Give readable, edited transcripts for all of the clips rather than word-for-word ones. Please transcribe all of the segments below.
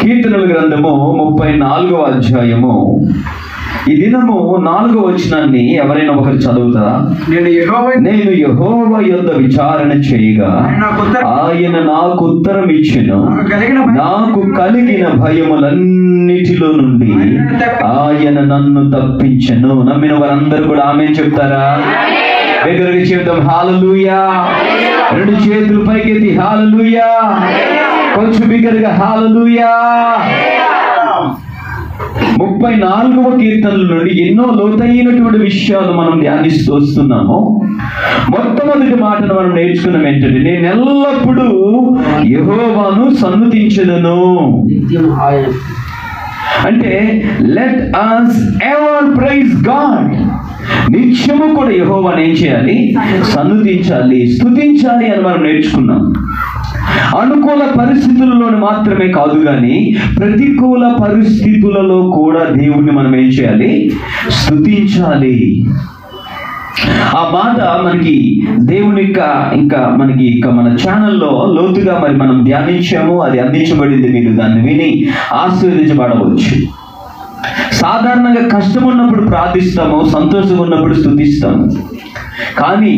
కీర్తనల గ్రంథము 34వ అధ్యాయము ఈ దినము 4వ వచనాన్ని ఎవరైనా ఒకరు చదువుతారా? నేను యెహోవా యొద్ద విచారణ చేయగా ఆయన నాకు ఉత్తరం ఇచ్చెను. నాకు కలిగిన భయములన్నిటిలో నుండి ఆయన నన్ను తప్పించెను. నమ్మిన వారందరూ కూడా ఆమేన్ చెప్తారా? దగ్గరగా చెప్తాం హల్లెలూయా. రెండు చేతులు పైకెత్తి హల్లెలూయా. కొంచెం బిగ్గరగా హల్లెలూయా. 34వ కీర్తనల నుండి ఎన్నో లోతైనటువంటి విషయాలు మనం ధ్యానిస్తూ వస్తున్నాము. మొట్టమొదటి మాటను మనం నేర్చుకున్నాం ఏంటంటే, నేను ఎల్లప్పుడూ యెహోవాను సన్నుతించెదను. అంటే let us ever praise God. నిత్యము కూడా యెహోవాను ఏం చేయాలి? సన్నుతించాలి, స్తుతించాలి అని మనం నేర్చుకున్నాం. అనుకూల పరిస్థితులలో మాత్రమే కాదు కానీ ప్రతికూల పరిస్థితులలో కూడా దేవుణ్ణి మనం ఏం చేయాలి? స్తుతించాలి. ఆ మాట మనకి దేవుని ఇంకా మనకి మన ఛానల్లో లోతుగా మరి మనం ధ్యానించాము. అది అందించబడింది. మీరు దాన్ని విని ఆశీర్వదించబడవచ్చు. సాధారణంగా కష్టం ఉన్నప్పుడు ప్రార్థిస్తాము, సంతోషం ఉన్నప్పుడు స్తుతిస్తాము. కానీ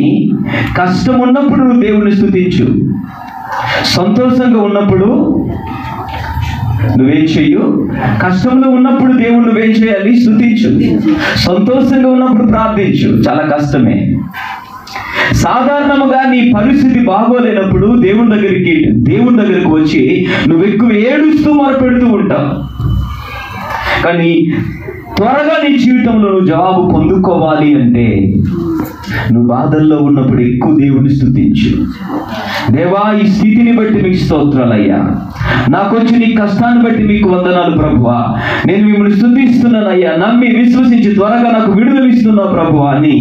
కష్టం ఉన్నప్పుడు నువ్వు దేవుని స్తుతించు, సంతోషంగా ఉన్నప్పుడు నువ్వేం చెయ్యు? కష్టంలో ఉన్నప్పుడు దేవుడు నువ్వేం చేయాలి? స్తుతించు. సంతోషంగా ఉన్నప్పుడు ప్రార్థించు. చాలా కష్టమే. సాధారణంగా నీ పరిస్థితి బాగోలేనప్పుడు దేవుని దగ్గరికి వచ్చి నువ్వు ఎక్కువ ఏడుస్తూ మొరపెడుతూ ఉంటావు. కానీ త్వరగా నీ జీవితంలో నువ్వు జవాబు పొందుకోవాలి అంటే నువ్వు బాధల్లో ఉన్నప్పుడు ఎక్కువ దేవుని స్తుతించు. దేవా, ఈ స్థితిని బట్టి మీకు స్తోత్రాలయ్యా. నాకు వచ్చి నీ కష్టాన్ని బట్టి మీకు వందనాలు ప్రభువా. నేను మిమ్మల్ని స్తుతిస్తున్నానయ్యా. నమ్మి విశ్వసించి త్వరగా నాకు విడుదల ఇస్తున్నా ప్రభువా అని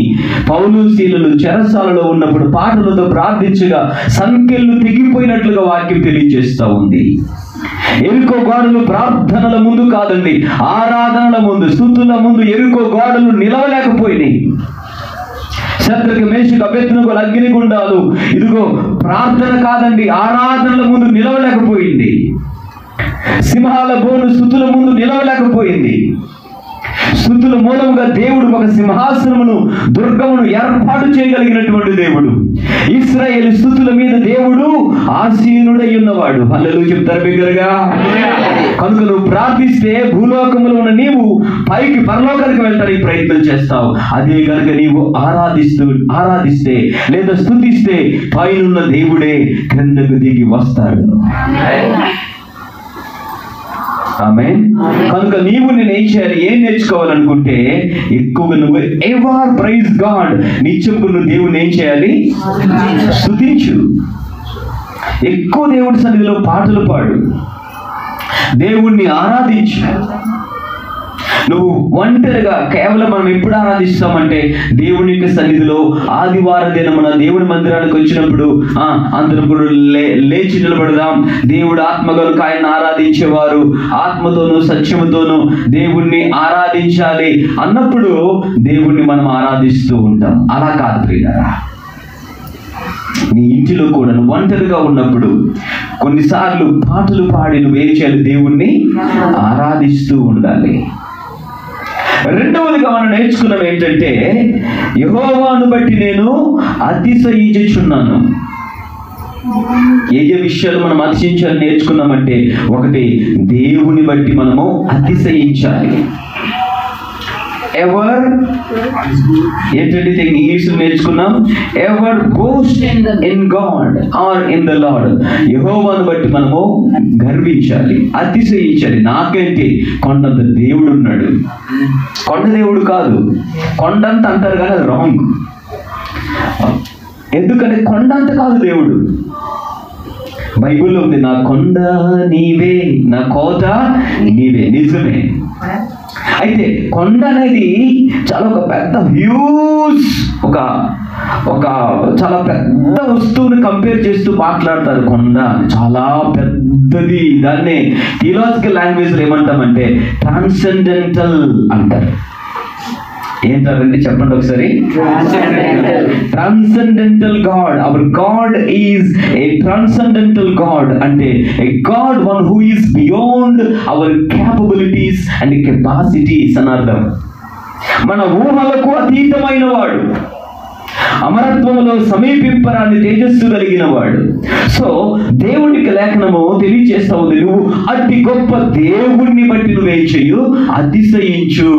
పౌలు శీలలు చెరసాలలో ఉన్నప్పుడు పాటలతో ప్రార్థించగా సంఖ్యలు తెగిపోయినట్లుగా వాక్యం తెలియజేస్తూ ఉంది. ఎరుకో గోడలు ప్రార్థనల ముందు కాదండి, ఆరాధనల ముందు, స్తుతుల ముందు ఎరుకో గోడలు నిలవలేకపోయినాయి. శత్రుకి మేషకు అభ్యర్థనకు అగ్నిగుండాలు ఇదిగో ప్రార్థన కాదండి, ఆరాధనల ముందు నిలవలేకపోయింది. సింహాల బోను స్తుతుల ముందు నిలవలేకపోయింది. స్తుతుల మూలముగా దేవుడు ఒక సింహాసనమును, దుర్గమును ఏర్పాటు చేయగలిగినటువంటి దేవుడు. ఇశ్రాయేలు స్తుతుల మీద దేవుడు ఆసీనుడై ఉన్నవాడు. హల్లెలూయా చెప్తారు బిగ్గరగా. కనుక నువ్వు ప్రార్థిస్తే భూలోకములో ఉన్న నీవు పైకి పరలోకానికి వెళ్ళడానికి ప్రయత్నం చేస్తావు. అదే కనుక నీవు ఆరాధిస్తే లేదా స్తుతిస్తే పైనున్న దేవుడే క్రిందకు దిగి వస్తాడు. ఆమేన్. కనుక నీవు నేను ఏం చేయాలి? ఏం నేర్చుకోవాలనుకుంటే ఎక్కువగా నువ్వు ఎవర్ ప్రైజ్ గాడ్, నిత్యంగా నువ్వు దేవుని ఏం చేయాలి? స్తుతించు. ఎక్కువ దేవుడి సన్నిధిలో పాటలు పాడు, దేవుణ్ణి ఆరాధించు. నువ్వు ఒంటరిగా కేవలం మనం ఎప్పుడు ఆరాధిస్తామంటే దేవుని యొక్క సన్నిధిలో ఆదివారం దినమున దేవుని మందిరానికి వచ్చినప్పుడు అందరం కూడా లేచి నిలబడదాం. దేవుడు ఆత్మ కనుక ఆయన ఆరాధించేవారు ఆత్మతోనూ సత్యముతోనూ దేవుణ్ణి ఆరాధించాలి అన్నప్పుడు దేవుణ్ణి మనం ఆరాధిస్తూ ఉంటాం. అలా కాదు ప్రియులారా. నీ ఇంటిలో కూడా నువ్వు ఒంటరిగా ఉన్నప్పుడు కొన్నిసార్లు పాటలు పాడి నువ్వేం చేయాలి? దేవుణ్ణి ఆరాధిస్తూ ఉండాలి. రెండవదిగా మనం నేర్చుకున్నాం ఏంటంటే, యెహోవాను బట్టి నేను అతిశయించుచున్నాను. ఏ విషయాలు మనం అతిశయించాలని నేర్చుకున్నామంటే, ఒకటి దేవుని బట్టి మనము అతిశయించాలి. ఎవర్ ఏంటంటే ఇంగ్లీష్ నేర్చుకున్నాం, ever boast in God or in the Lord. యెహోవాను బట్టి మనము గర్వించాలి, అతిశయించాలి. నాకంటే కొండంత దేవుడు ఉన్నాడు. కొండ దేవుడు కాదు, కొండంత అంటారు కానీ అది రాంగ్. ఎందుకంటే కొండంత కాదు దేవుడు. బైబిల్లో ఉంది, నా కొండ నీవే, నా కోట నీవే. నిజమే. అయితే కొండ అనేది చాలా ఒక పెద్ద హ్యూజ్ ఒక చాలా పెద్ద వస్తువుని కంపేర్ చేస్తూ మాట్లాడతారు. కొండ చాలా పెద్దది. దాన్ని థియలాజికల్ లాంగ్వేజ్లో ఏమంటామంటే ట్రాన్సెండెంటల్ అంటారు. ఏంటారండి చెప్పండి ఒకసారి. Transcendental God. Our God is a transcendental God, అంటే a God one who is beyond our capabilities and capacities అని అర్థం. మన ఊహలకు అతీతమైన వాడు, అమరత్వంలో సమీపింపరాని తేజస్సు కలిగిన వాడు. సో దేవునికి లేఖనము తెలియజేస్తా ఉంది, నువ్వు అతి గొప్ప దేవుణ్ణి బట్టి నువ్వేం చెయ్యు, అతిశయించు.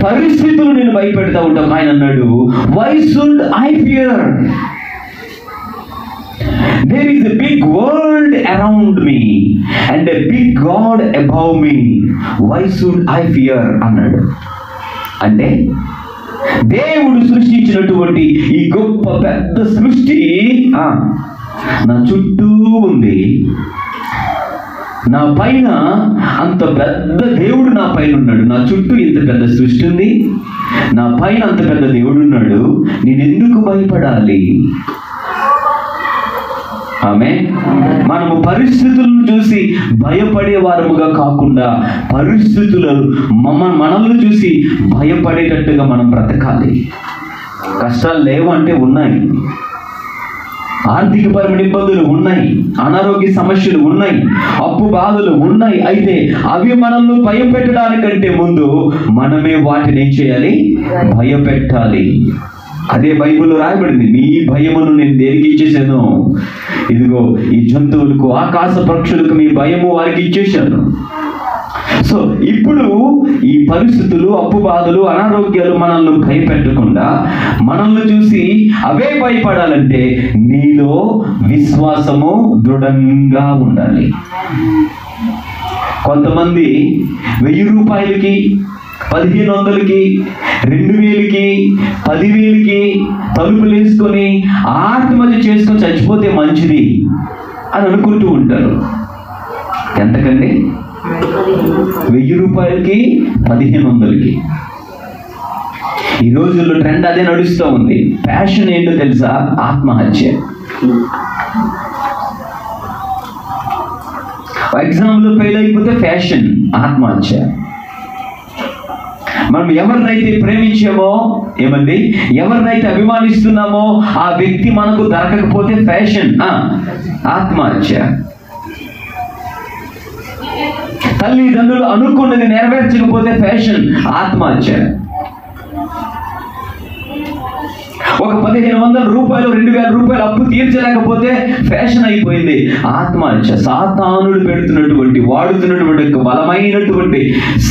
పరిస్థితులు నేను భయపెడతా ఉంటాం. ఆయన అన్నాడు, why should I fear? There is a big world around me and a big God above me. Why should I fear? అన్నాడు. అంటే దేవుడు సృష్టించినటువంటి ఈ గొప్ప పెద్ద సృష్టి నా చుట్టూ ఉంది, నా పైన అంత పెద్ద దేవుడు నా పైన ఉన్నాడు. నా చుట్టూ ఇంత పెద్ద సృష్టి ఉంది, నా పైన అంత పెద్ద దేవుడు ఉన్నాడు, నేను ఎందుకు భయపడాలి? ఆమె మనము పరిస్థితులను చూసి భయపడే వారముగా కాకుండా పరిస్థితులను మనల్ని చూసి భయపడేటట్టుగా మనం బ్రతకాలి. కష్టాలు లేవు అంటే ఉన్నాయి, ఆర్థికపరమైన ఇబ్బందులు ఉన్నాయి, అనారోగ్య సమస్యలు ఉన్నాయి, అప్పు బాధలు ఉన్నాయి. అయితే అవి మనల్ని భయపెట్టడానికంటే ముందు మనమే వాటిని ఏం చేయాలి, భయపెట్టాలి. అదే బైబిల్లో రాయబడింది, మీ భయమును నేను దేనికి ఇచ్చేసాను, ఇదిగో ఈ జంతువులకు ఆకాశ పక్షులకు మీ భయము వారికి ఇచ్చేసాను. సో ఇప్పుడు ఈ పరిస్థితులు, అప్పు బాధలు, అనారోగ్యాలు మనల్ని భయపెట్టకుండా మనల్ని చూసి అవే భయపడాలంటే నీలో విశ్వాసము దృఢంగా ఉండాలి. కొంతమంది 1000 రూపాయలకి, 1500కి, 2000కి, 10,000కి తలుపులు వేసుకొని ఆత్మహత్య చేసుకొని చచ్చిపోతే మంచిది అని అనుకుంటూ ఉంటారు. ఎంతకండి? 1000 రూపాయలకి, 1500కి. ఈ రోజుల్లో ట్రెండ్ అదే నడుస్తూ ఉంది. ప్యాషన్ ఏంటో తెలుసా? ఆత్మహత్య. ఎగ్జామ్లో ఫెయిల్ అయిపోతే ఫ్యాషన్ ఆత్మహత్య. మనం ఎవరినైతే ప్రేమించామో, ఏమండి, ఎవరినైతే అభిమానిస్తున్నామో ఆ వ్యక్తి మనకు దొరకకపోతే ఫ్యాషన్ ఆత్మహత్య. తల్లిదండ్రులు అనుకున్నది నెరవేర్చకపోతే ఫ్యాషన్ ఆత్మహత్య. ఒక 1500 రూపాయలు, 2000 రూపాయలు అప్పు తీర్చలేకపోతే ఫ్యాషన్ అయిపోయింది ఆత్మహత్య. సాతానుడు పెడుతున్నటువంటి, వాడుతున్నటువంటి బలమైనటువంటి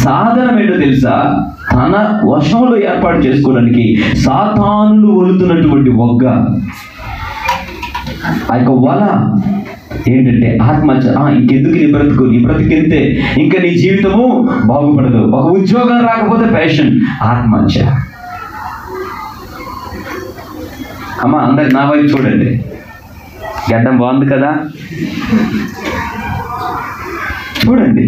సాధనం ఏంటో తెలుసా? తన వశంలో ఏర్పాటు చేసుకోవడానికి సాతానుడు వదులుతున్నటువంటి ఒగ్గ, ఆ యొక్క వల ఏంటంటే ఆత్మహత్య. ఇంకెందుకు నీ బ్రతుకు, నీ బ్రతికితే ఇంకా నీ జీవితము బాగుపడదు. ఒక ఉద్యోగం రాకపోతే ఫ్యాషన్ ఆత్మహత్య. అమ్మా అందరు నా వైపు చూడండి, గడ్డం బాగుంది కదా, చూడండి.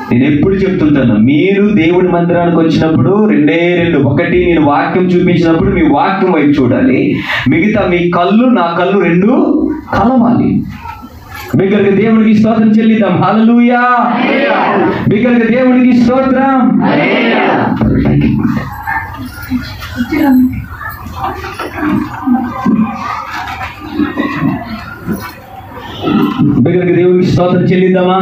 నేను ఎప్పుడు చెప్తుంటాను, మీరు దేవుడి మందిరానికి వచ్చినప్పుడు రెండే రెండు, ఒకటి నేను వాక్యం చూపించినప్పుడు మీ వాక్యం వైపు చూడాలి, మిగతా మీ కళ్ళు నా కళ్ళు రెండు కలవాలి. బిగ్గరగా దేవునికి స్తోత్రం చెల్లిద్దాం. హల్లెలూయా. బిగ్గరగా దేవునికి స్తోత్రం. బిగ్గరగా దేవునికి స్తోత్రం చెల్లిద్దామా?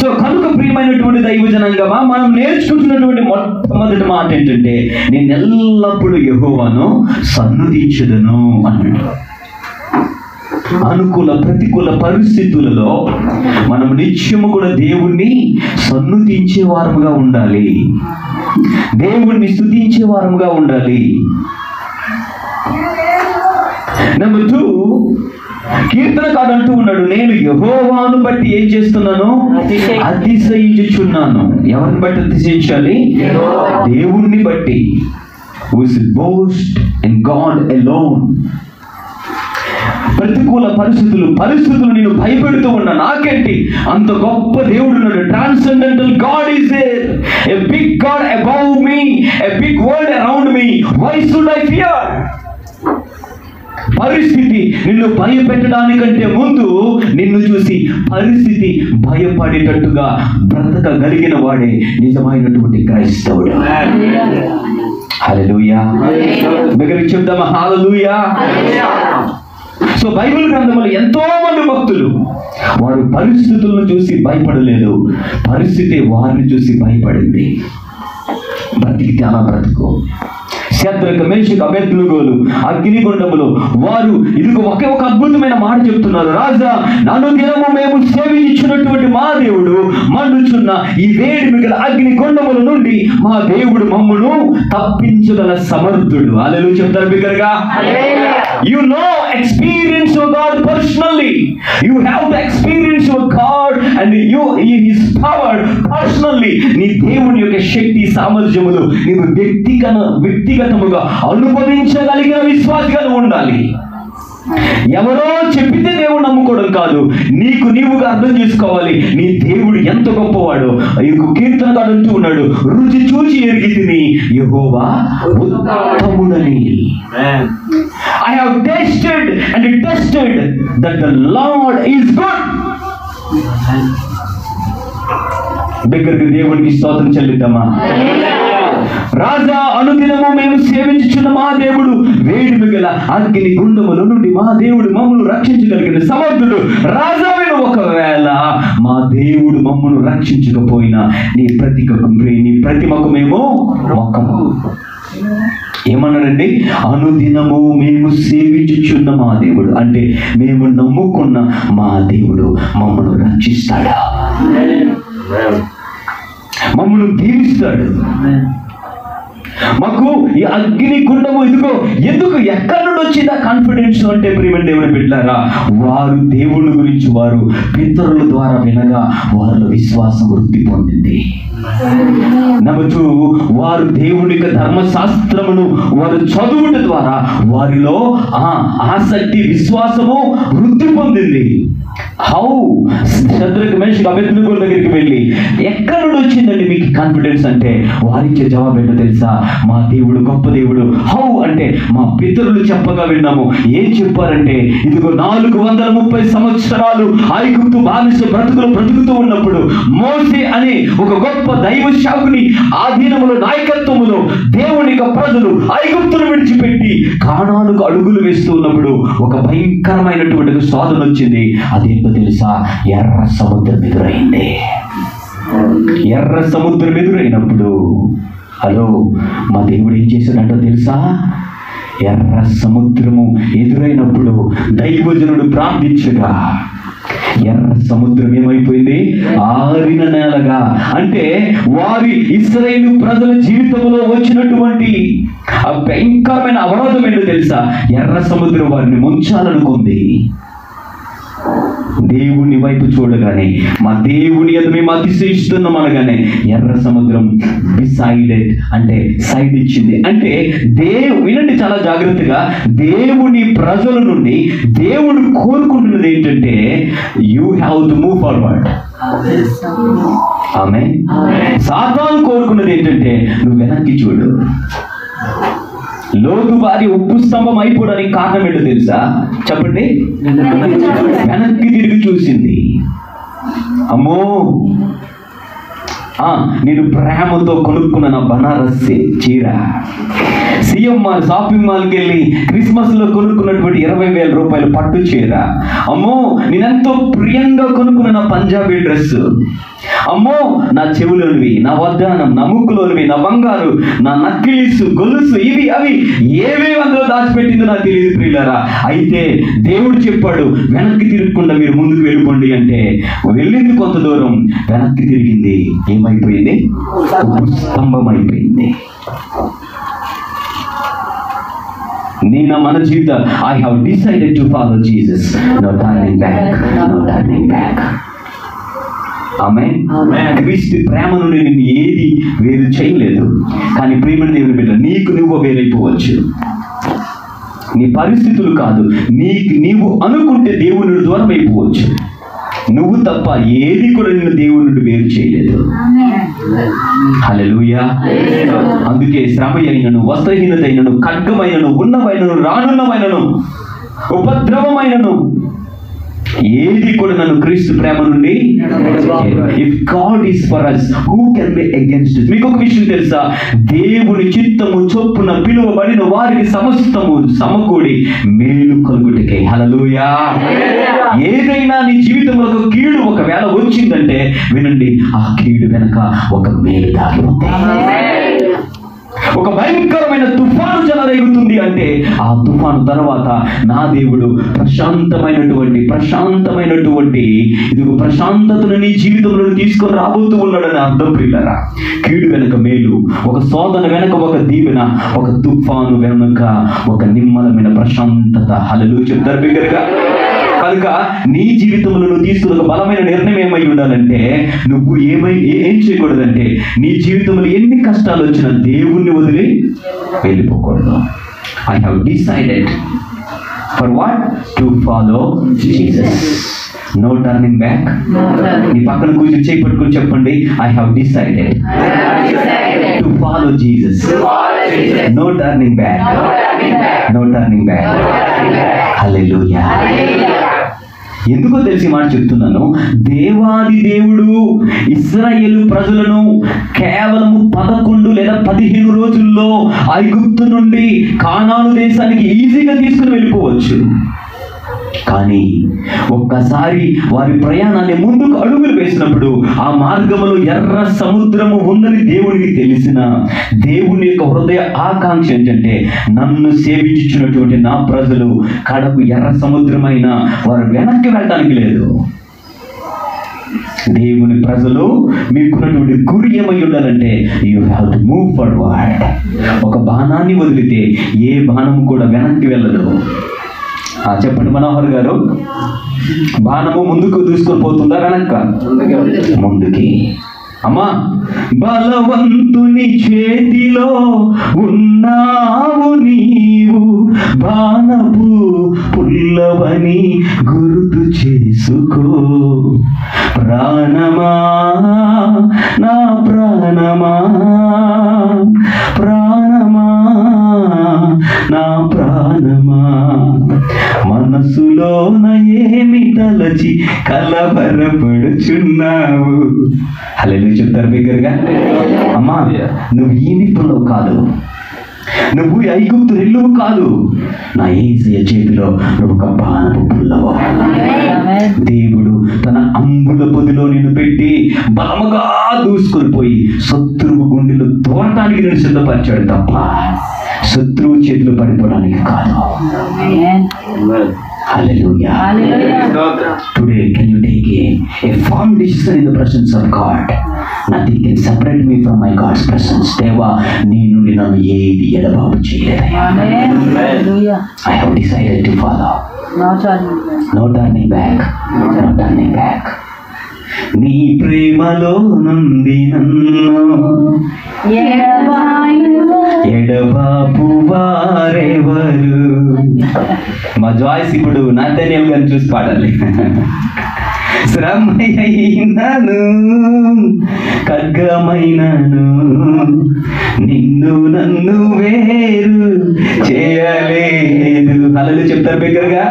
సో కనుక ప్రియమైనటువంటి దైవ జనాంగమా, మనం నేర్చుకుంటున్నటువంటి మొట్టమొదటి మాట ఏంటంటే, నేను ఎల్లప్పుడూ యెహోవాను సన్నుతించెదను అన్నాడు. అనుకూల ప్రతికూల పరిస్థితులలో మనం నిత్యము కూడా దేవుణ్ణి సన్నుతించే వారముగా ఉండాలి, దేవుణ్ణి స్తుతించే వారముగా ఉండాలి. నెంబర్ 2, కీర్తనకారుడు అంటూ ఉన్నాడు, నేను యెహోవాను బట్టి ఏం చేస్తున్నాను, అతిశయించుచున్నాను. ఎవరిని బట్టి అతిశయించాలి? దేవుణ్ణి బట్టి. We should boast in God alone. ప్రతికూల పరిస్థితులు నేను భయపెడుతూ ఉన్నా, నాకేంటి, అంత గొప్ప దేవుడు ఉన్నాడు. Transcendental God is there, a big God above me, a big world around me. Why should I fear? పరిస్థితి నిన్ను భయపెట్టడానికంటే ముందు నిన్ను చూసి పరిస్థితి భయపడేటట్టుగా బ్రతకగలిగిన వాడే నిజమైనటువంటి క్రైస్తవుడు. హల్లెలూయా. దగ్గరికి చెప్దామా? హల్లెలూయా. సో బైబిల్ గ్రంథంలో ఎంతో మంది భక్తులు వారు పరిస్థితులను చూసి భయపడలేదు, పరిస్థితి వారిని చూసి భయపడింది. బ్రతికితే అలా బ్రతుకు. శద్రకు, మేషకు, అబేద్నెగోలు అగ్నిగుండములో వారు ఇదిగో ఒకే ఒక అద్భుతమైన మాట చెప్తున్నారు. రాజా, అనుదినము మేము సేవించున్నటువంటి మా దేవుడు మండుచున్న ఈ వేడిమి గల అగ్నిగుండముల నుండి మా దేవుడు మమ్మును తప్పించగల సమర్థుడు. హల్లెలూయా చెప్తారు బిగ్గరగా. You know, experience your God personally. You have to experience your God and His power personally. నీ దేవుని యొక్క శక్తి సామర్థ్యములు నీవు వ్యక్తిగతముగా అనుభవించగలిగిన విశ్వాసిగా ఉండాలి. ఎవరో చెప్పితే దేవుడు నమ్ముకోవడం కాదు, నీకు నీవుగా అర్థం చేసుకోవాలి నీ దేవుడు ఎంత గొప్పవాడు. కీర్తనగాడు అంటూ ఉన్నాడు, రుచి చూచి ఎరిగితిని యెహోవా ఉత్తముడని. I have tasted and tested that the Lord is good. దగ్గరికి దేవునికి స్తోత్రం చెల్లిద్దామా? రాజా, అనుదినము మేము సేవించుచున్న మా దేవుడు వేడిమి గల అగ్ని గుండముల నుండి మా దేవుడు మమ్మల్ని రక్షించగలిగిన సమర్థుడు. రాజావిను ఒకవేళ మా దేవుడు మమ్మల్ని రక్షించకపోయినా నీ ప్రతిమకు మేము మొక్కము. ఏమన్నాడండి? అనుదినము మేము సేవించుచున్న మా దేవుడు అంటే మేము నమ్ముకున్న మా దేవుడు మమ్మల్ని రక్షిస్తాడా, మమ్మల్ని దీవిస్తాడు. మాకు ఈ అగ్ని గుండము ఇదిగో ఎందుకు ఎక్కడి నుండి వచ్చిందా కాన్ఫిడెన్స్ అంటే ప్రియమైన దేవుని బిడ్డలారా, వారు దేవుని గురించి వారు పితరుల ద్వారా వినగా వారిలో విశ్వాసం వృద్ధి పొందింది. నెంబర్ 2, వారు దేవుని యొక్క ధర్మశాస్త్రమును వారు చదువుట ద్వారా వారిలో ఆసక్తి విశ్వాసము వృద్ధి పొందింది. హౌ? శద్రకు, మేషకు, అబేద్నెగోల దగ్గరికి వెళ్ళి ఎక్కడి నుండి వచ్చిందండి మీకు కాన్ఫిడెన్స్ అంటే వారిచ్చే జవాబు ఏంటో తెలుసా? మా దేవుడు గొప్ప దేవుడు. హౌ అంటే మా పితరులు చెప్పగా విన్నాము. ఏం చెప్పారంటే ఇదిగో 430 సంవత్సరాలు ఐగుప్తు బానిస బ్రతుకుతూ ఉన్నప్పుడు మోసే అనే ఒక గొప్ప దైవ శాఖని ఆధీనములో నాయకత్వములో దేవుని యొక్క ప్రజలు ఐగుప్తును విడిచిపెట్టి కానానుకు అడుగులు వేస్తూ ఉన్నప్పుడు ఒక భయంకరమైనటువంటి శోధన వచ్చింది. అదేంటో తెలుసా? ఎర్ర సముద్రం ఎదురైంది. ఎర్ర సముద్రం ఎదురైనప్పుడు హలో మా దేవుడు ఏం చేశాడంటో తెలుసా? ఎర్ర సముద్రము ఎదురైనప్పుడు దైవజనుడు ప్రార్థించగా ఎర్ర సముద్రం ఏమైపోయింది? ఆరిన నేలగా. అంటే వారి ఇశ్రాయేలు ప్రజల జీవితంలో వచ్చినటువంటి ఆ భయంకరమైన అవరోధం ఏంటో తెలుసా? ఎర్ర సముద్రం వారిని ముంచాలనుకుంది. దేవుని వైపు చూడగానే మా దేవుని ఎదురు మేము అతిశయిస్తున్నాం అనగానే ఎర్ర సముద్రం డిసైడెడ్ అంటే సైడ్ ఇచ్చింది. అంటే వినండి చాలా జాగ్రత్తగా, దేవుని ప్రజల నుండి దేవుడు కోరుకుంటున్నది ఏంటంటే you have to move forward. ఆమేన్. సాతాను కోరుకున్నది ఏంటంటే నువ్వు వెనక్కి చూడు. లోతు భార్య ఉప్పు స్తంభం అయిపోవడానికి కారణం ఏంటో తెలుసా? చెప్పండి. వెనక్కి తిరిగి చూసింది. అమ్మో, నేను ప్రేమతో కొనుక్కున్న నా బనారస్ చీర, సిఎంఆర్ షాపింగ్ మాల్కి వెళ్ళి క్రిస్మస్ లో కొనుక్కున్నటువంటి 20,000 రూపాయలు పట్టు చీర, అమ్మో నేనెంతో ప్రియంగా కొనుక్కున్న నా పంజాబీ డ్రెస్, అమ్మో నా చెవులోనివి, నా వడ్డానం, నా ముక్కులోనివి, నా బంగారు, నా నక్కిలీసు, గొలుసు, ఇవి అవి ఏవేవి అందులో దాచిపెట్టిందో నాకు తెలియదు ప్రియులారా. అయితే దేవుడు చెప్పాడు వెనక్కి తిరగకుండా మీరు ముందుకు వెళ్ళిపోండి అంటే వెళ్ళింది కొంత దూరం, వెనక్కి తిరిగింది. ఏమైపోయింది? స్తంభం అయిపోయింది. నేను మన జీవితం I have decided to follow Jesus, no turning back, no turning back. ఆమేన్. క్రీస్తు ప్రేమ నుండి నిన్ను ఏది వేరు చేయలేదు. కానీ ప్రియమైన దేవుని బిడ్డ, నీకు నువ్వు వేరైపోవచ్చు. నీ పరిస్థితులు కాదు, నీవు అనుకుంటే దేవుని దూరం అయిపోవచ్చు. నువ్వు తప్ప ఏది కూడా నిన్ను దేవుని నుండి వేరు చేయలేదు. హల్లెలూయా. అందుకే శ్రమ అయినను, వస్త్రహీనత అయినను, ఖడ్గమైనను, ఉన్నవైనను, రానున్నవైనను ఉపద్రవమైనను ఏది కూడా నన్ను క్రీస్తు ప్రేమ నుండి. If God is for us, who can be against us? మీకు ఒక విషయం తెలుసా? దేవుని చిత్తము చొప్పున పిలువబడిన వారికి సమస్తము సమకూడి మేలు కలుగుటకే. హల్లెలూయా. ఏదైనా నీ జీవితంలో ఒక కీడు ఒకవేళ వచ్చిందంటే వినండి, ఆ కీడు వెనక ఒక మేలు దాగి ఉంది. ఒక భయంకరమైన తుఫాను చెలరేగుతుంది అంటే ఆ తుఫాను తర్వాత నా దేవుడు ప్రశాంతమైనటువంటి ఇది ప్రశాంతతను నీ జీవితంలో తీసుకొని రాబోతూ ఉన్నాడని అర్థం. ప్రియులారా, కీడు వెనక మేలు, ఒక శోధన వెనక ఒక దీవెన, ఒక తుఫాను వెనక ఒక నిమ్మలమైన ప్రశాంతత. హల్లెలూయా చెప్తారు బిగ్గరగా. కనుక నీ జీవితంలో నువ్వు తీసుకున్న ఒక బలమైన నిర్ణయం ఏమై ఉండాలంటే, నువ్వు ఏం చేయకూడదంటే, నీ జీవితంలో ఎన్ని కష్టాలు వచ్చినా దేవుణ్ణి వదిలి వెళ్ళిపోకూడదు. I have decided for what? To follow Jesus. No turning back. నీ పక్కన కూర్చొని చేయి పట్టుకొని చెప్పండి, I have decided to follow Jesus. No turning back. No turning back. Hallelujah. ఎందుకో తెలిసి మాట చెప్తున్నాను. దేవాది దేవుడు ఇశ్రాయేలు ప్రజలను కేవలము 11 లేదా 15 రోజుల్లో ఐగుప్తు నుండి కానాను దేశానికి ఈజీగా తీసుకుని వెళ్ళిపోవచ్చు. కానీ ఒక్కసారి వారి ప్రయాణాన్ని ముందుకు అడుగులు వేసినప్పుడు ఆ మార్గంలో ఎర్ర సముద్రము ఉందని దేవునికి తెలిసిన దేవుని యొక్క హృదయ ఆకాంక్ష ఏంటంటే, నన్ను సేవించుచున్నటువంటి నా ప్రజలు కడకు ఎర్ర సముద్రమైన వారు వెనక్కి వెళ్ళడానికి లేదు. దేవుని ప్రజలు మీకున్నటువంటి గురి ఏమై ఉండాలంటే, you have to move forward. ఒక బాణాన్ని వదిలితే ఏ బాణం కూడా వెనక్కి వెళ్ళదు. చెప్పండి మనోహర్ గారు, బాణము ముందుకు తీసుకొని పోతుందా వెనక్క? ముందుకి. అమ్మా, బలవంతుని చేతిలో ఉన్నావు నీవు, బాణపు పుల్లవని గుర్తు చేసుకో. ప్రాణమా నా ప్రాణమా, ప్రాణమా నా ప్రాణమా, మనసులోన ఏమి తలచి కలవరపడుచున్నావు. హల్లెలూయా చెప్తారు బిగ్గరగా. అమ్మా, నువ్వు ఈ నిప్పులో కాదు, నువ్వు ఐగుప్తు రెల్లువు కాదు, నా యేసయ్య చేతిలో నువ్వు ఒక బాణపు పుల్లవు. దేవుడు తన అంబుల పొదిలో నిన్ను పెట్టి బలముగా దూసుకొని పోయి శత్రువు గుండెలు తోడటానికి నేను సిద్ధపరిచాడు తప్ప శత్రువు చేతిలో పడిపోవడానికి కాదు. Hallelujah. Today can you take a firm decision in the presence of God? Nothing can separate me from my God's presence. Deva nee nundi nannu edi edababu cheyaledu. I have decided to follow. No turning back. No turning back. నీ ప్రేమలో నుండి నన్ను ఎడబాపు వారెవరు. మా జాయిస్ ఇప్పుడు నాథానియల్ గారిని చూసి పాడాలి. శ్రమయైనను ఖడ్గమైనను నిన్ను నన్ను వేరు చేయలేదు. హల్లెలూయా చెప్తారు బిగ్గరగా.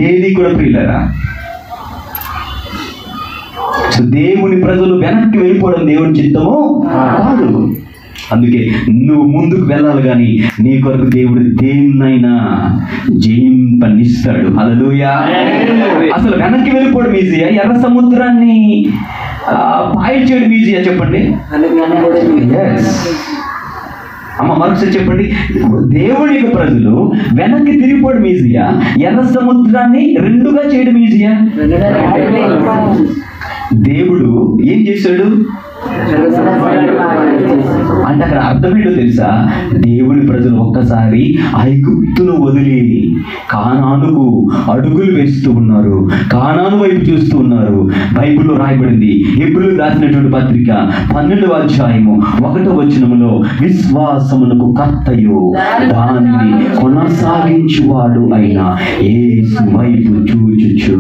ఏది కూడా ప్రియులారా, దేవుని ప్రజలు వెనక్కి వెళ్ళిపోవడం దేవుని చిత్తము కాదు. అందుకే నువ్వు ముందుకు వెళ్ళాలి, కానీ నీ కొరకు దేవుడు దేన్నైనా జయింపనిస్తాడు. హల్లెలూయా. అసలు వెనక్కి వెళ్ళిపోవడం ఈజీయా, ఎర్ర సముద్రాన్ని పాయలు చేయడం ఈజీయా చెప్పండి? అమ్మ మరొకసారి చెప్పండి, దేవుడి యొక్క ప్రజలు వెనక్కి తిరిగిపోవడం ఈజీయా, ఎర్ర సముద్రాన్ని రెండుగా చేయడం ఈజీయా? దేవుడు ఏం చేశాడు అంటే అక్కడ అర్థం ఏంటో తెలుసా? దేవుని ప్రజలు ఒక్కసారి ఐగుప్తును వదిలి కానానుకు అడుగులు వేస్తూ ఉన్నారు, కానాను వైపు చూస్తూ ఉన్నారు. బైబిల్లో రాయబడింది, హెబ్రీయులకు రాసినటువంటి పత్రిక 12వ అధ్యాయము 1వ వచనములో, విశ్వాసమునకు కర్తయు దానిని కొనసాగించువాడు అయిన యేసు వైపు చూచుచు.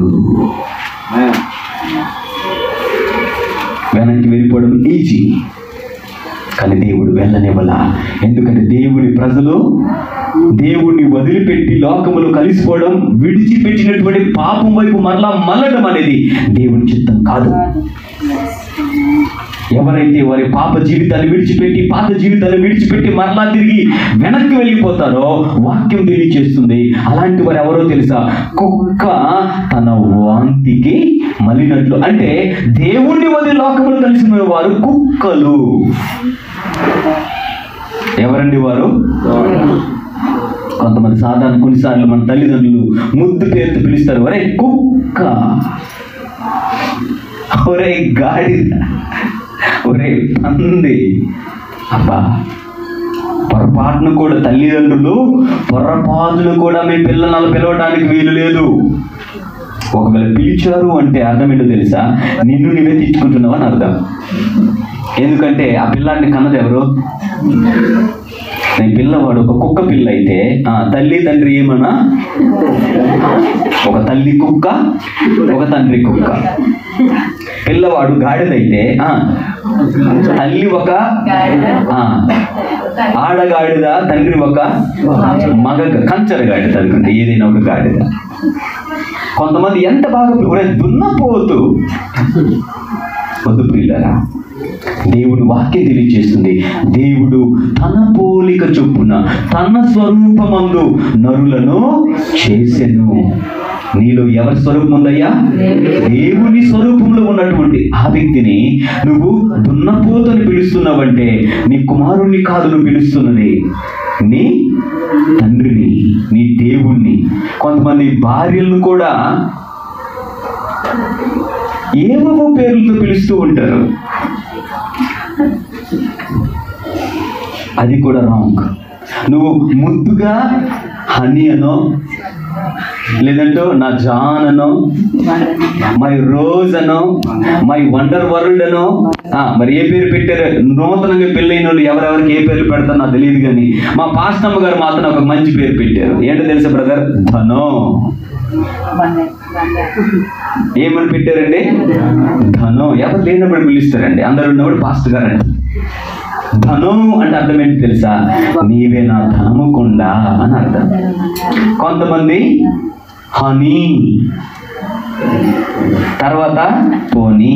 వెనక్కి వెళ్ళిపోవడం ఈజీ, కానీ దేవుడు వెళ్ళనివ్వలా. ఎందుకంటే దేవుని ప్రజలు దేవుణ్ణి వదిలిపెట్టి లోకములు కలిసిపోవడం, విడిచిపెట్టినటువంటి పాపం వైపు మరలా మళ్ళడం అనేది దేవుని చిత్తం కాదు. ఎవరైతే వారి పాప జీవితాన్ని విడిచిపెట్టి, పాత జీవితాన్ని విడిచిపెట్టి మరలా తిరిగి వెనక్కి వెళ్ళిపోతారో వాక్యం తెలియచేస్తుంది. అలాంటి వారు ఎవరో తెలుసా? కుక్క తన వాంతికి మలినట్లు. అంటే దేవుణ్ణి వదిలి లోకములు కలిసిన వారు కుక్కలు. ఎవరండి వారు? కొంతమంది సాధారణ కొన్నిసార్లు మన తల్లిదండ్రులు ముద్దు పేరుతో పిలుస్తారు, ఒరే కుక్క, ఒరే గాడిద, ఒరే పంది. అబ్బా, పొరపాటును కూడా తల్లిదండ్రులు పొరపాటును కూడా మీ పిల్లలను పిలవడానికి వీలు లేదు. ఒకవేళ పిలిచారు అంటే అర్థం ఏంటో తెలుసా? నిన్ను నువ్వే తెచ్చుకుంటున్నావు అని అర్థం. ఎందుకంటే ఆ పిల్లాడిని కన్నది ఎవరు? నీ పిల్లవాడు ఒక కుక్క పిల్ల అయితే తల్లి తండ్రి ఏమన్నా? ఒక తల్లి కుక్క, ఒక తండ్రి కుక్క. పిల్లవాడు గాడిదైతే తల్లి ఒక ఆడగాడిద, తండ్రి ఒక మగ కంచర గాడిద అనుకుంటే, ఏదైనా ఒక గాడిద. కొంతమంది ఎంత బాగా దున్నపోతు. వద్దు ప్రియులారా, దేవుడు వాక్యం తెలియజేస్తుంది. దేవుడు తన పోలిక చొప్పున తన స్వరూపమందు నరులను చేసెను. నీలో ఎవరి స్వరూపం ఉందయ్యా? దేవుని స్వరూపంలో ఉన్నటువంటి ఆ వ్యక్తిని నువ్వు దున్నపోతని పిలుస్తున్నావంటే నీ కుమారుణ్ణి కాదు నువ్వు పిలుస్తున్నది, నీ తండ్రిని, నీ దేవుణ్ణి. కొంతమంది భార్యలను కూడా ఏవో పేర్లతో పిలుస్తూ ఉంటారు. అది కూడా రాంగ్. నువ్వు ముద్దుగా హనీ అనో, లేదంటే నా జాన్ అనో, మై రోజ్ అనో, మై వండర్ వరల్డ్ అనో, మరి ఏ పేరు పెట్టారు? నూతనంగా పెళ్ళైన వాళ్ళు ఎవరెవరికి ఏ పేరు పెడతారో నాకు తెలియదు, కానీ మా పాస్టమ్మ గారు మాత్రం ఒక మంచి పేరు పెట్టారు. ఏంటో తెలుసా బ్రదర్? ధనో. ఏమని పెట్టారండి? ధనం. ఎవరు లేనప్పుడు పిలుస్తారండి, అందరు ఉన్నప్పుడు పాస్టర్ గారు అండి. ధనం అంటే అర్థం ఏంటి తెలుసా? నీవే నా ధనము కొండ అని అర్థం. కొంతమంది హనీ, తర్వాత పోనీ.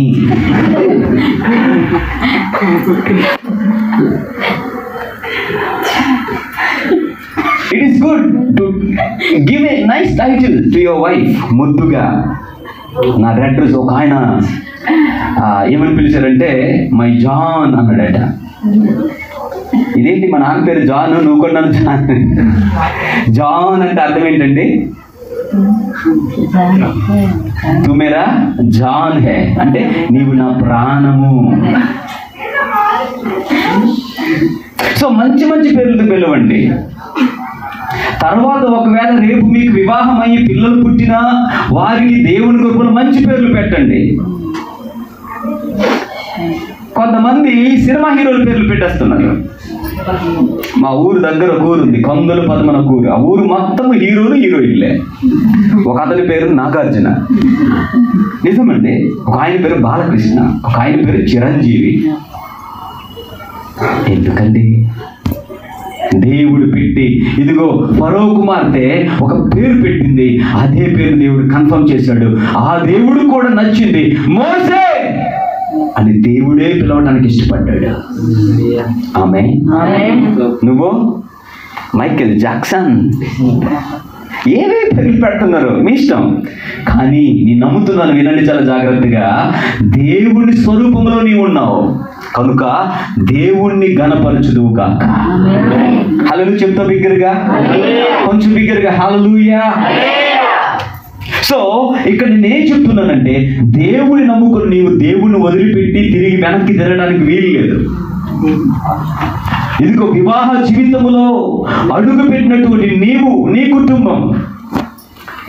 It is good to give a nice title to your wife. ముద్దుగా నా రెడ్ డ్రెస్. ఒక ఆయన ఏమని పిలిచారంటే మై జాన్ అన్నాడట. ఇదేంటి మా నాన్న పేరు జాన్, నువ్వు కూడా నన్ను జాన్. జాన్ అంటే అర్థం ఏంటండి? తు మేరా జాన్ హే అంటే నీవు నా ప్రాణము. సో మంచి మంచి పేర్లతో పిలవండి. తర్వాత ఒకవేళ రేపు మీకు వివాహం అయ్యి పిల్లలు పుట్టినా వారికి దేవుని కొరకు మంచి పేర్లు పెట్టండి. కొంతమంది సినిమా హీరోల పేర్లు పెట్టేస్తున్నారు. మా ఊరు దగ్గర ఒక ఊరు ఉంది, కొందలు పదమన ఊరు. ఆ ఊరు మొత్తం హీరోలు హీరోయిన్లే. ఒక అతని పేరు నాగార్జున, నిజమండి. ఒక ఆయన పేరు బాలకృష్ణ, ఒక ఆయన పేరు చిరంజీవి. ఎందుకండి? దేవుడు పెట్టి, ఇదిగో ఫరో కుమార్తె ఒక పేరు పెట్టింది, అదే పేరు దేవుడు కన్ఫర్మ్ చేశాడు. ఆ దేవుడు కూడా నచ్చింది, మోసే అని దేవుడే పిలవడానికి ఇష్టపడ్డాడు. ఆమె నువ్వు మైకేల్ జాక్సన్, ఏవే పేర్లు పెడుతున్నారు మీ ఇష్టం. కానీ నేను నమ్ముతున్నాను, వినండి చాలా జాగ్రత్తగా. దేవుని స్వరూపంలో నీవు ఉన్నావు కనుక దేవుణ్ణి ఘనపరచుదువు గాక. హల్లెలూయా చెప్తా బిగ్గరగా, కొంచెం బిగ్గరగా హల్లెలూయా. సో ఇక్కడ నేనేం చెప్తున్నానంటే, దేవుని నమ్ముకుని నీవు దేవుణ్ణి వదిలిపెట్టి తిరిగి వెనక్కి తిరగడానికి వీలు లేదు. ఇదిగో వివాహ జీవితంలో అడుగు పెట్టినటువంటి నీవు, నీ కుటుంబం,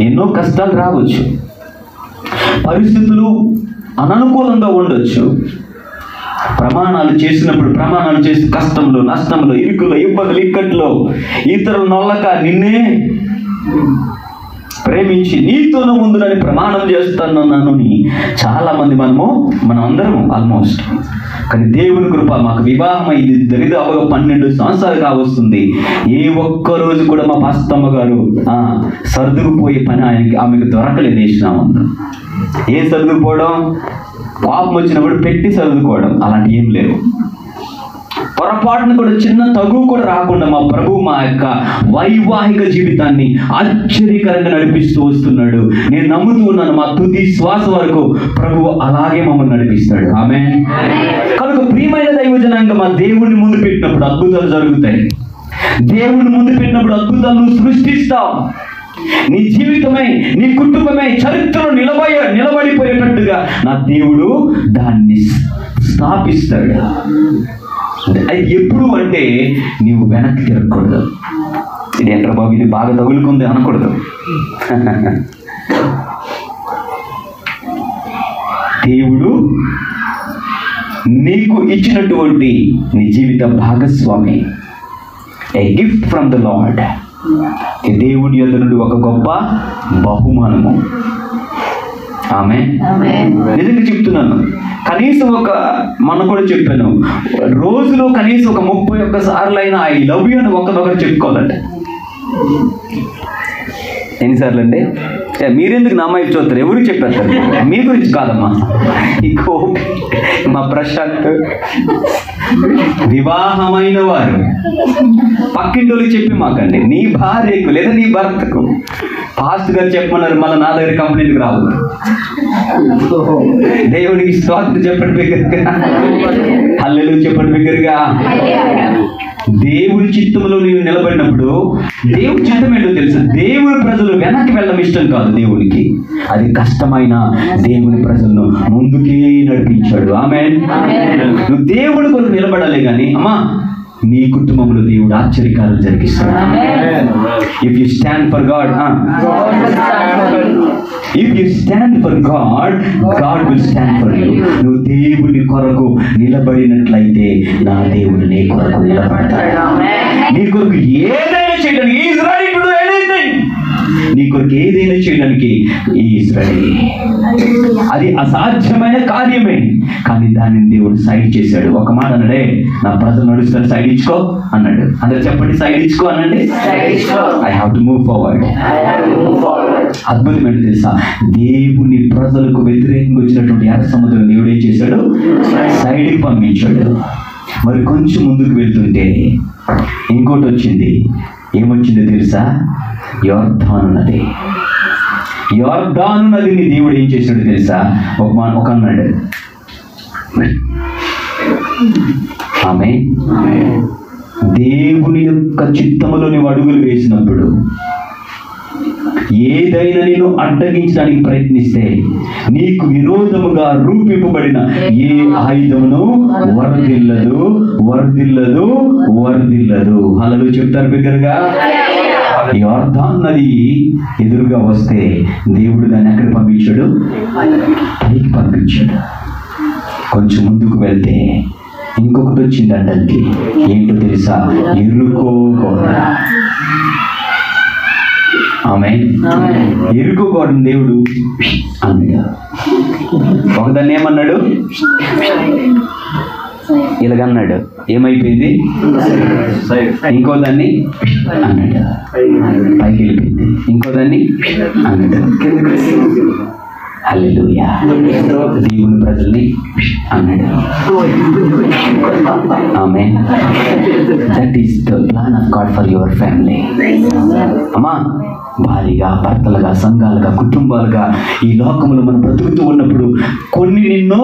ఎన్నో కష్టాలు రావచ్చు, పరిస్థితులు అననుకూలంగా ఉండొచ్చు. ప్రమాణాలు చేసినప్పుడు ప్రమాణాలు చేసి కష్టంలో, నష్టంలో, ఇరుకులో, ఇబ్బందులు, ఇక్కట్లో ఇతరులు నొల్లక నిన్నే ప్రేమించి నీతోనూ ముందునని ప్రమాణం చేస్తున్నాను అని చాలా మంది మనం అందరం ఆల్మోస్ట్. కానీ దేవుని కృప మాకు వివాహం అయింది, దరిదాపుగా 12 సంవత్సరాలు కావస్తుంది. ఏ ఒక్క రోజు కూడా మా పాస్తమ్మ గారు సర్దుకుపోయే పని ఆమెకు దొరకలేదు. ఏ సర్దుకుపోవడం, కోపం వచ్చినప్పుడు పెట్టి సర్దుకోవడం అలాంటి ఏం లేవు. పొరపాటును కూడా చిన్న తగువ కూడా రాకుండా మా ప్రభు మా యొక్క వైవాహిక జీవితాన్ని ఆశ్చర్యకరంగా నడిపిస్తూ వస్తున్నాడు. నేను నమ్ముతూ ఉన్నాను, మా తుది శ్వాస వరకు ప్రభువు అలాగే మమ్మల్ని నడిపిస్తాడు. ఆమేన్. కనుక ప్రియమైన దైవజనాంగం, మా దేవుడిని ముందు పెట్టినప్పుడు అద్భుతాలు జరుగుతాయి. దేవుడిని ముందు పెట్టినప్పుడు అద్భుతాలను సృష్టిస్తాం. నీ జీవితమే, నీ కుటుంబమే చరిత్రలో నిలబడిపోయేటట్టుగా నా దేవుడు దాన్ని స్థాపిస్తాడు. అది ఎప్పుడు అంటే నీవు వెనక్కి తిరగకూడదు. ఇది ఎంటర్ బాబు, ఇది బాగా తగులుకుంది అనకూడదు. దేవుడు నీకు ఇచ్చినటువంటి నీ జీవిత భాగస్వామి, ఏ గిఫ్ట్ ఫ్రమ్ ద లార్డ్. దేవుడి యొద్ద నుండి ఒక గొప్ప బహుమానము. ఆమె నిజంగా చెప్తున్నాను. కనీసం మనం కూడా చెప్పాను, రోజులో కనీసం ఒక 31 సార్లు అయినా ఐ లవ్ యూ అని ఒకరినొకరు చెప్పుకోవాలంట. ఎన్నిసార్లు అండి? మీరెందుకు నా అమ్మాయి చూస్తారు? ఎవరికి చెప్పేస్తారు? మీ గురించి కాదమ్మా. ఇంకో మా ప్రశాంత్ వివాహమైన వారు పక్కింటోళ్ళకి చెప్పి మాకండి, నీ భార్యకు లేదా నీ భర్తకు పాస్ట్ గారు చెప్పమన్నారు, మళ్ళీ నా దగ్గర కంప్లైంట్కి రావద్దు. దేవుడికి స్తోత్రం చెప్పండి బిగ్గరగా, హల్లెలూయా చెప్పండి బిగ్గరగా. దేవుడి చిత్తంలో నీవు నిలబడినప్పుడు దేవుడి చిత్తం ఏంటో తెలుసు. దేవుడి ప్రజలు వెనక్కి వెళ్ళడం ఇష్టం కాదు దేవుడికి. అది కష్టమైన దేవుని ప్రజలను ముందుకే నడిపించాడు. ఆమేన్. నువ్వు దేవుడి కొరకు నిలబడాలి కానీ అమ్మా నీ కుటుంబంలో దేవుడు ఆశ్చర్యకార్యాలు జరిగిస్తాడు. If you stand for God, if you stand for God, God will stand for you. నువ్వు దేవుడి కొరకు నిలబడినట్లయితే నా దేవుడు నీ కొరకు నిలబడతాడు. నీ కొరకు ఏదైనా చేయడానికి is ready to do anything. నీ కొరకు ఏదైనా చేయడానికి ఈజ్ రెడీ. అది అసాధ్యమైన కార్యమే, కానీ దానిని దేవుడు సైడ్ చేశాడు. ఒక మాట అన్నాడే, నా ప్రజలు నడుస్తారు, సైడ్ ఇచ్చుకో అన్నాడు. అందరు చెప్పండి, సైడ్ ఇచ్చుకో అనండి. I have to move forward. అద్భుతమైన తెలుసా, దేవుని ప్రజలకు వ్యతిరేకంగా వచ్చినటువంటి ఎర్ర సముద్రం దేవుడు ఏం చేశాడు? సైడ్కి పంపించాడు. మరి కొంచెం ముందుకు వెళ్తుంటే ఇంకోటి వచ్చింది. ఏమొచ్చిందో తెలుసా? యోర్దాను నది. యోర్దాను నదిని దేవుడు ఏం చేశాడు తెలుసా? ఒక అన్నాడు, ఆమె దేవుని యొక్క చిత్తములో నీవు అడుగులు వేసినప్పుడు ఏదైనా నేను అడ్డగించడానికి ప్రయత్నిస్తే నీకు విరోధముగా రూపింపబడిన ఏ ఆయుధమును వర్ధిల్లదు, వర్ధిల్లదు, వర్ధిల్లదు. హల్లెలూయా చెప్తారు బిగ్గరగా. యోర్దాను నది ఎదురుగా వస్తే దేవుడు దాన్ని ఎక్కడ పంపించాడు? పైకి పంపించాడు. కొంచెం ముందుకు వెళ్తే ఇంకొకటి వచ్చింది అడ్డంకి. ఏంటో తెలుసా? ఎరుకో గోడ. ఆమె ఎరుకోకూడదు దేవుడు అన్నాడు. ఒకదాన్ని ఏమన్నాడు? ఇలాగన్నాడు, ఏమైపోయింది? ఇంకో దాన్ని అన్నాడు, పైకి వెళ్ళిపోయింది. ఇంకో దాన్ని అన్నాడు, హల్లెలూయా దేవుని ప్రజల్ని అన్నాడు. ఆమేన్. That is the plan of God for your family. అమ్మా, భార్యగా, భర్తలుగా, సంఘాలుగా, కుటుంబాలుగా ఈ లోకంలో మనం బ్రతుకుతూ ఉన్నప్పుడు కొన్ని నిన్ను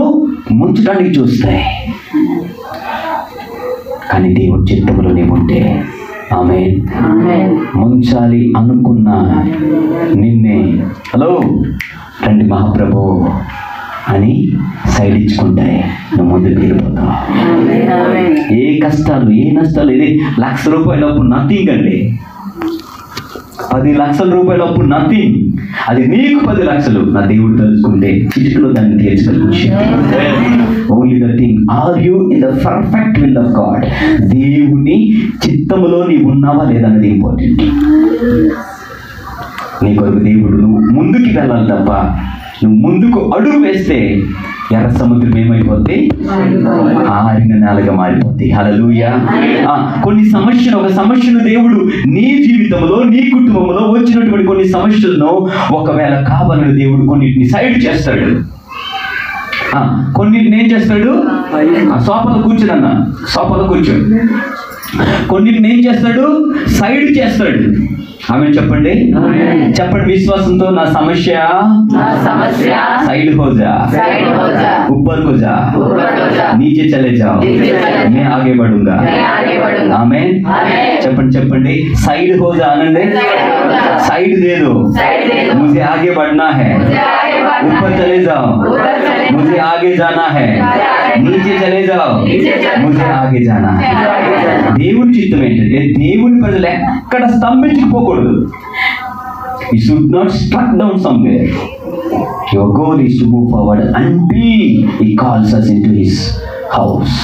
ముంచడానికి చూస్తాయి, కానీ దేవుడి చిత్తంలో నీవుంటే ఆమేన్ ముంచాలి అనుకున్న నిన్నే హలో రండి మహాప్రభు అని సైడ్ ఇచ్చుకుంటాయి, నువ్వు ముందుకు వెళ్ళిపోతావు. ఏ కష్టాలు, ఏ నష్టాలు, ఇది ₹1,00,000 అప్పుడు నథింగ్ అండి. 10 లక్షల రూపాయలు అప్పుడు నథింగ్. అది నీకు 10 లక్షలు నా దేవుడు తలుచుకుంటే చిటికలో దాన్ని తీర్చగలచ్చు. Only the thing, are you in the perfect will of God? దేవుని చిత్తములో నీవు ఉన్నావా లేదా అనేది ఇంపార్టెంట్. నీ కొరకు దేవుడు నువ్వు ముందుకు వెళ్ళాలి తప్ప నువ్వు ముందుకు అడుగు వేస్తే ఎర్ర సముద్రం ఏమైపోద్ది? ఆరిన నేలగా మారిపోద్ది. హల్లెలూయా. కొన్ని సమస్యలు, ఒక సమస్యను దేవుడు నీ జీవితంలో, నీ కుటుంబంలో వచ్చినటువంటి కొన్ని సమస్యలను ఒకవేళ కావాలని దేవుడు కొన్నిటిని సైడ్ చేస్తాడు. కొన్నిటిని ఏం చేస్తాడు? సోఫాలో కూర్చోనన్న, సోఫాలో కూర్చో. కొన్నిటిని ఏం చేస్తాడు? సైడ్ చేస్తాడు. ఆమె చెప్పండి, చెప్పండి విశ్వాసంతో, నా సమస్య साइड हो जा, ऊपर को जा, नीचे चले जाओ, मैं आगे बढ़ूंगा। आमीन। చెప్పండి చెప్పండి, साइड हो जा आनंद, साइड दे दो, मुझे आगे बढ़ना है, ऊपर चले जाओ, मुझे आगे जाना है, नीचे चले जाओ, मुझे आगे जाना है। దేవుని చిత్తం ఏంటంటే దేవుని ప్రజలు ఎక్కడ స్తంభించిపోకూడదు. You should not stuck down somewhere. Your goal is to move forward until He calls us into His house.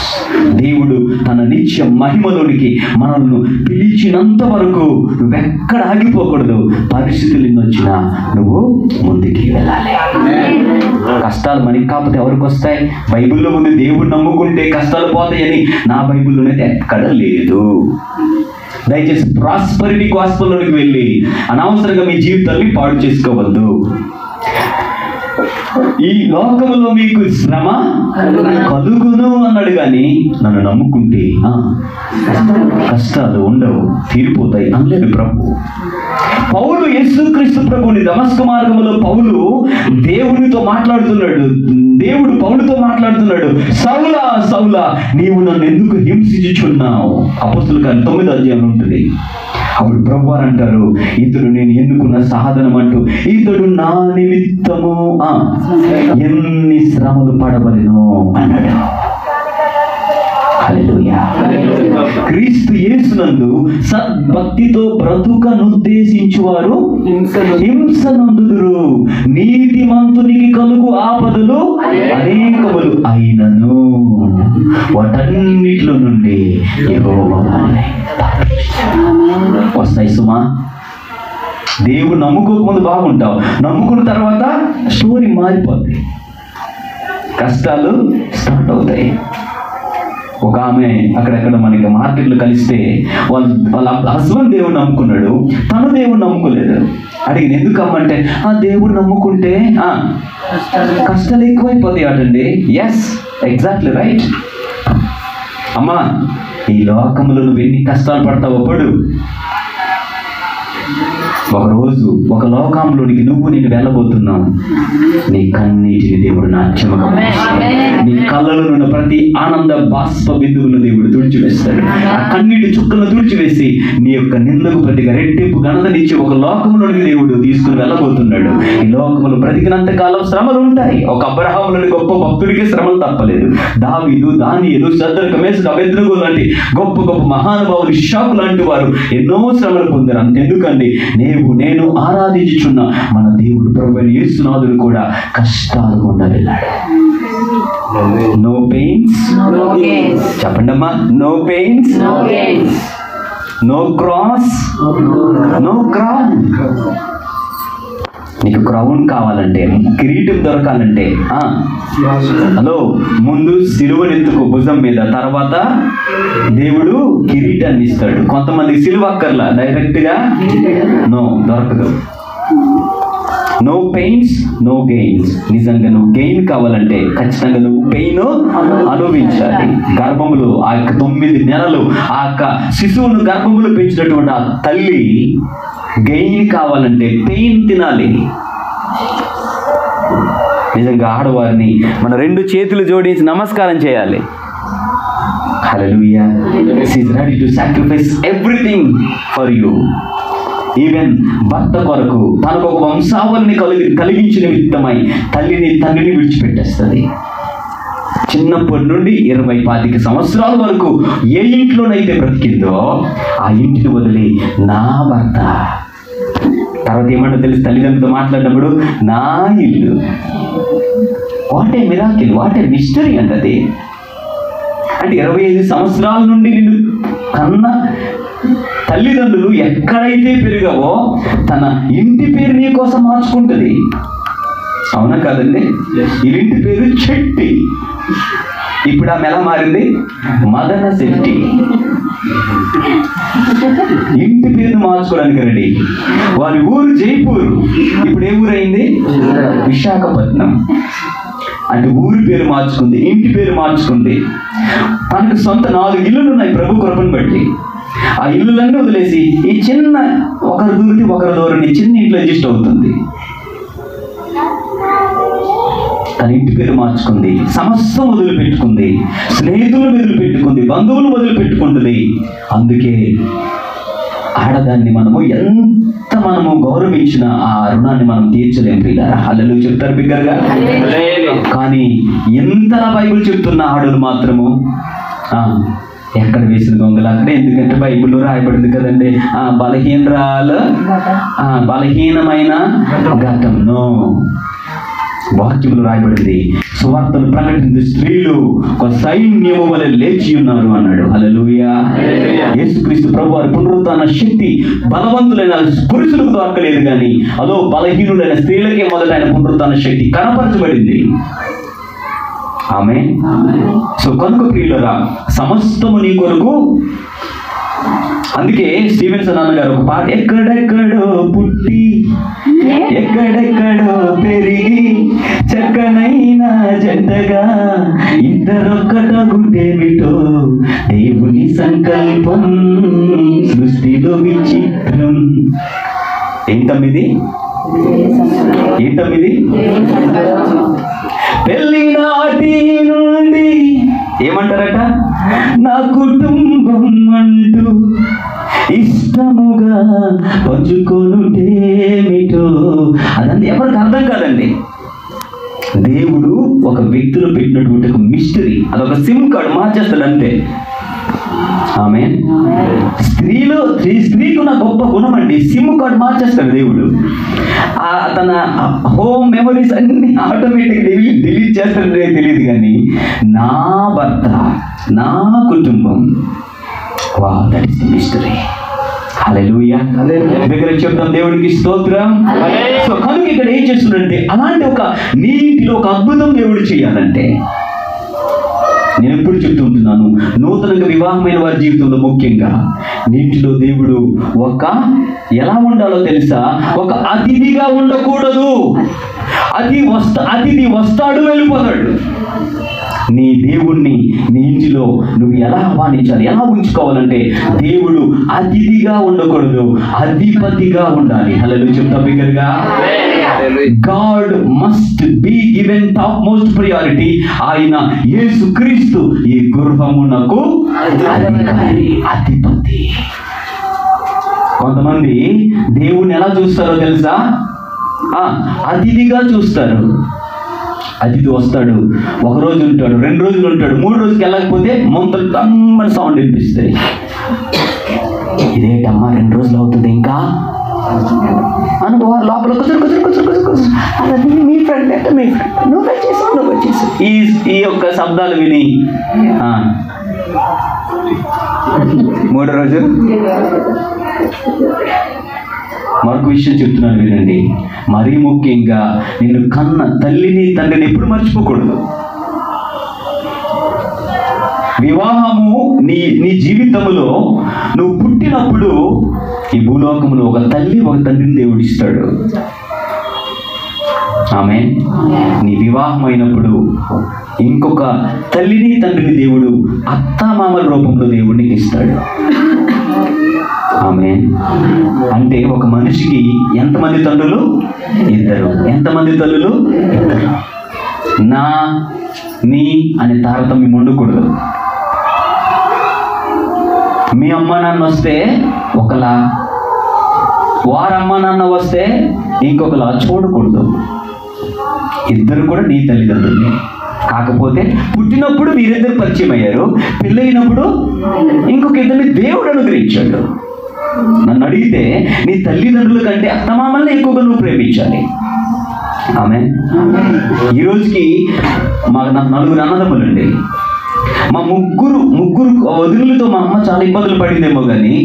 దేవుడు తన నిత్య మహిమలోనికి మనల్ని పిలిచినంత వరకు నువ్వెక్కడ ఆగిపోకూడదు. పరిస్థితులు ఎన్ని వచ్చినా నువ్వు ముందుకి వెళ్ళాలి. కష్టాలు మనకి కాకపోతే ఎవరికి వస్తాయి? బైబిల్లో ముందు దేవుడు నమ్ముకుంటే కష్టాలు పోతాయని నా బైబిల్లోనైతే ఎక్కడ లేదు. దయచేసి ప్రాస్పరిటీ గాస్పెల్లోకి వెళ్ళి అనవసరంగా మీ జీవితాన్ని పాడు చేసుకోవద్దు. ఈ లోకంలో మీకు శ్రమ కలుగును అన్నాడు, కానీ నన్ను నమ్ముకుంటే కష్టాలు ఉండవు, తీరిపోతాయి అనలేదు ప్రభు. పౌలు యేసుక్రీస్తు ప్రభుని దమస్కు మార్గంలో పౌలు దేవునితో మాట్లాడుతున్నాడు. దేవుడు పౌలుతో మాట్లాడుతున్నాడు, సౌలా సౌలా నీవు నన్ను ఎందుకు హింసించుచున్నావు? అపోస్తలుల కార్యం 9వ అధ్యాయం ఉంటుంది. అప్పుడు ప్రభువారు అంటారు, ఇతడు నేను ఎన్నుకున్న సాధనం అంటూ, ఇతడు నా నిమిత్తము ఎన్ని శ్రమలు పడవలెను అన్నాడు. హల్లెలూయా. క్రీస్తు యేసునందు సద్భక్తితో బ్రతుకనుద్దేశించువారు హింసనందుదురు. నీతిమంతునికి కలుగు ఆపదలు అనేకములు అయినను వాటన్నిటిలో నుండి యెహోవా వస్తాయి. సుమా, దేవుడు నమ్ముకోకముందు బాగుంటావు, నమ్ముకున్న తర్వాత స్టోరీ మారిపోద్ది, కష్టాలు స్టార్ట్ అవుతాయి. ఒక ఆమె అక్కడెక్కడ మనకి మార్కెట్లో కలిస్తే వాళ్ళ హస్బెండ్ దేవుడు నమ్ముకున్నాడు, తను దేవుడు నమ్ముకోలేదు. అడిగిన ఎందుకమ్మంటే దేవుడు నమ్ముకుంటే కష్టాలు ఎక్కువైపోతాయి అటండి. Yes, exactly right. అమ్మా, ఈ లోకంలో నువ్వు ఎన్ని కష్టాలు పడతావో పడు. ఒకరోజు ఒక లోకంలోనికి నేను వెళ్ళబోతున్నావు. నీ కన్నీటిని దేవుడు నాట్యముగా, నీ కళ్ళలో ఉన్న ప్రతి ఆనంద బాష్ప బిందువును దేవుడు తుడిచివేస్తాడు. ఆ కన్నీటి చుక్కలను తుడిచివేసి నీ యొక్క నిందకు ప్రతిగా రెట్టింపు ఘనతనిచ్చి ఒక లోకంలోనికి దేవుడు తీసుకుని వెళ్ళబోతున్నాడు. ఈ లోకంలో బ్రతికినంత కాలం శ్రమలు ఉంటాయి. ఒక అబ్రహాములోని గొప్ప భక్తుడికి శ్రమలు తప్పలేదు. దావీదు, దానియేలు, షద్రకు, మేషకు, అబేద్నెగో లాంటి గొప్ప గొప్ప మహానుభావులు, ఇష్షాకు లాంటి వారు ఎన్నో శ్రమలు పొందారు. అంతెందుకండి, నేను ఆరాధించుచున్న మన దేవుడు ప్రభువైన యేసునాథుడు కూడా కష్టాలు గుండా వెళ్ళాడు. No pains no gains. చెప్పండమ్మా, no pains no gains, no cross no crown. నీకు క్రౌన్ కావాలంటే, కిరీటం దొరకాలంటే హలో, ముందు సిలువనెత్తుకు భుజం మీద, తర్వాత దేవుడు కిరీటాన్ని ఇస్తాడు. కొంతమందికి సిలువ అక్కర్లా, డైరెక్ట్ గా నో దొరకదు. No pains no gains. నిజంగా నువ్వు గెయిన్ కావాలంటే ఖచ్చితంగా నువ్వు పెయిన్ అనుభవించాలి. గర్భములు ఆ యొక్క 9 నెలలు ఆ యొక్క శిశువును గర్భములు పెంచినటువంటి ఆ తల్లి గెయిన్ కావాలంటే పెయిన్ తినాలి. నిజంగా ఆడవారిని మన 2 చేతులు జోడించి నమస్కారం చేయాలి. హల్లెలూయా. She is ready to sacrifice everything for you. Even భర్త కొరకు తనకు ఒక వంశావళిని కలిగించిన నిమిత్తమై తల్లిని తండ్రిని విడిచిపెట్టేస్తుంది. చిన్నప్పటి నుండి 20-25 సంవత్సరాల వరకు ఏ ఇంట్లోనైతే బ్రతికిందో ఆ ఇంటిని వదిలి నా భర్త, తర్వాత ఏమంటో తెలిసి తల్లిదండ్రులతో మాట్లాడినప్పుడు నా ఇల్లు. What a miracle, what a mystery అన్నది. అంటే 25 సంవత్సరాల నుండి నిన్ను కన్న తల్లిదండ్రులు ఎక్కడైతే పెరిగావో తన ఇంటి పేరు నీ కోసం మార్చుకుంటుంది. అవునా కాదండి? ఇంటి పేరు చెట్టి, ఇప్పుడు ఆమె ఎలా మారింది? మదన శెట్టి. ఇంటి పేరు మార్చుకోవడానికి రెడీ. వారి ఊరు జైపూర్, ఇప్పుడు ఏ ఊరు అయింది? విశాఖపట్నం. అంటే ఊరి పేరు మార్చుకుంది, ఇంటి పేరు మార్చుకుంది. తనకు సొంత 4 ఇల్లులు ఉన్నాయి ప్రభు కృపను బట్టి. ఆ ఇల్లులన్నీ వదిలేసి ఈ చిన్న ఒకరు దూరితే ఒకరు దూరని చిన్న ఇంట్లో అడ్జస్ట్ అవుతుంది. తన ఇంటి పేరు మార్చుకుంది, సమస్తం వదిలిపెట్టుకుంది, స్నేహితులు వదిలిపెట్టుకుంది, బంధువులు వదిలిపెట్టుకుంటుంది. అందుకే ఆడదాన్ని మనము ఎంత గౌరవించిన ఆ రుణాన్ని మనం తీర్చలేం పిల్లరా. హల్లెలూయా చెప్తారు బిగ్గరగా. కానీ ఎంతలా బైబిల్ చెప్తున్న ఆడలు మాత్రము ఎక్కడ వేసిన గొంగలు అక్కడే. ఎందుకంటే బైబిల్లో రాయబడింది కదండి, బలహీనమైన ఘటంను వాక్యములు రాయబడింది. సువార్తను ప్రకటించే స్త్రీలు ఒక సైన్యము వలె లేచి ఉన్నారు అన్నాడు. హల్లెలూయా. యేసుక్రీస్తు ప్రభు వారి పునరుత్థాన శక్తి బలవంతులైన పురుషులకు దొరకలేదు, కానీ అదో బలహీనులైన స్త్రీలకే మొదట ఆయన పునరుత్థాన శక్తి కనపరచబడింది. ఆమేన్. సో కనుక ప్రియులరా, సమస్తము నీ కొరకు. అందుకే స్టీవెన్సన్ అన్నగారు ఒక పాట, ఎక్కడెక్కడో పుట్టి ఎక్కడెక్కడో పెరిగి చక్కనైన జంటగా ఇద్దరొక్కటగుంటేమిటో దేవుని సంకల్పం సృష్టిలో విచిత్రం. ఏంటమ్మిది? పెళ్లి నాటి నుండి ఏమంటారట? నా కుటుంబం అంటూ ఇష్టముగా పంచుకొనుటేమిటో. అదంతా ఎవరికి అర్థం కాదండి. దేవుడు ఒక వ్యక్తిలో పెట్టినటువంటి ఒక మిస్టరీ, అదొక సిమ్ కార్డు మార్చేస్తాడు అంతే. ఆమేన్. స్త్రీకి ఉన్న గొప్ప గుణం అండి, సిమ్ కార్డు మార్చేస్తాడు దేవుడు. తన హోమ్ మెమరీస్ అన్ని ఆటోమేటిక్ డిలీట్ చేస్తాడే తెలియదు, కానీ నా భర్త, నా కుటుంబం, వా దట్ ఇస్ ది మిస్టరీ. హల్లెలూయా. దగ్గర చెప్తాం దేవుడికి స్తోత్రం. సో కనుక ఇక్కడ ఏం చేస్తుందంటే, అలాంటి ఒక నీ ఇంటిలో ఒక అద్భుతం దేవుడు చేయాలంటే, నేను ఎప్పుడు చెప్తూ ఉంటున్నాను, నూతనంగా వివాహమైన వారి జీవితంలో ముఖ్యంగా నీటిలో దేవుడు ఎలా ఉండాలో తెలుసా? ఒక అతిథిగా ఉండకూడదు. అతిథి వస్తాడు, వెళ్ళిపోతాడు. నీ దేవుణ్ణి నీ ఇంటిలో నువ్వు ఎలా ఆహ్వానించాలి, ఎలా ఉంచుకోవాలంటే, దేవుడు అతిథిగా ఉండకూడదు, అధిపతిగా ఉండాలి. హల్లెలూయా చెప్తా బిగ్గరగా. God must be given top most priority. ఆయన యేసుక్రీస్తు ఈ గృహమునకు అధికారి, అధిపతి. కొంతమంది దేవుణ్ణి ఎలా చూస్తారో తెలుసా? అతిథిగా చూస్తారు. అతిథి వస్తాడు, 1 రోజు ఉంటాడు, 2 రోజులు ఉంటాడు, 3 రోజులకి వెళ్ళకపోతే ముంతలు తమ్మని సౌండ్ వినిపిస్తాయి. ఇదేంటమ్మా 2 రోజులు అవుతుంది ఇంకా అనుభవాలు లోపల మీ ఫ్రెండ్ అంటే మీ ఫ్రెండ్, నువ్వు వచ్చేసి ఈ యొక్క శబ్దాలు విని 3వ రోజు. మరొక విషయం చెప్తున్నాను వినండి, మరీ ముఖ్యంగా నిన్ను కన్న తల్లిని తండ్రిని ఎప్పుడు మర్చిపోకూడదు. వివాహము నీ జీవితంలో నువ్వు పుట్టినప్పుడు ఈ భూలోకంలో ఒక తల్లి ఒక తండ్రిని దేవుడు ఇస్తాడు. ఆమేన్. నీ వివాహం అయినప్పుడు ఇంకొక తల్లిని తండ్రిని దేవుడు అత్తామామల రూపంలో దేవుడికి ఇస్తాడు. ఆమేన్. అంటే ఒక మనిషికి ఎంతమంది తండ్రులు? 2. ఎంతమంది తల్లులు? 2. నా నీ అనే తారతమ్యం ఉండకూడదు. మీ అమ్మ నాన్న వస్తే ఒకలా, వారమ్మ నాన్న వస్తే ఇంకొకలా చూడకూడదు. 2 కూడా నీ తల్లిదండ్రులే. కాకపోతే పుట్టినప్పుడు మీరిద్దరు పరిచయం అయ్యారు, పెళ్ళైనప్పుడు ఇంకొక 2 దేవుడు అనుగ్రహించాడు. నన్ను అడిగితే నీ తల్లిదండ్రుల కంటే అత్తమామల్ని ఎక్కువగా నువ్వు ప్రేమించాలి. ఆమేన్. ఈ రోజుకి నాకు 4 అన్నదమ్ములండి. మా ముగ్గురు వదినలతో మా అమ్మ చాలా ఇబ్బందులు పడిందేమో కానీ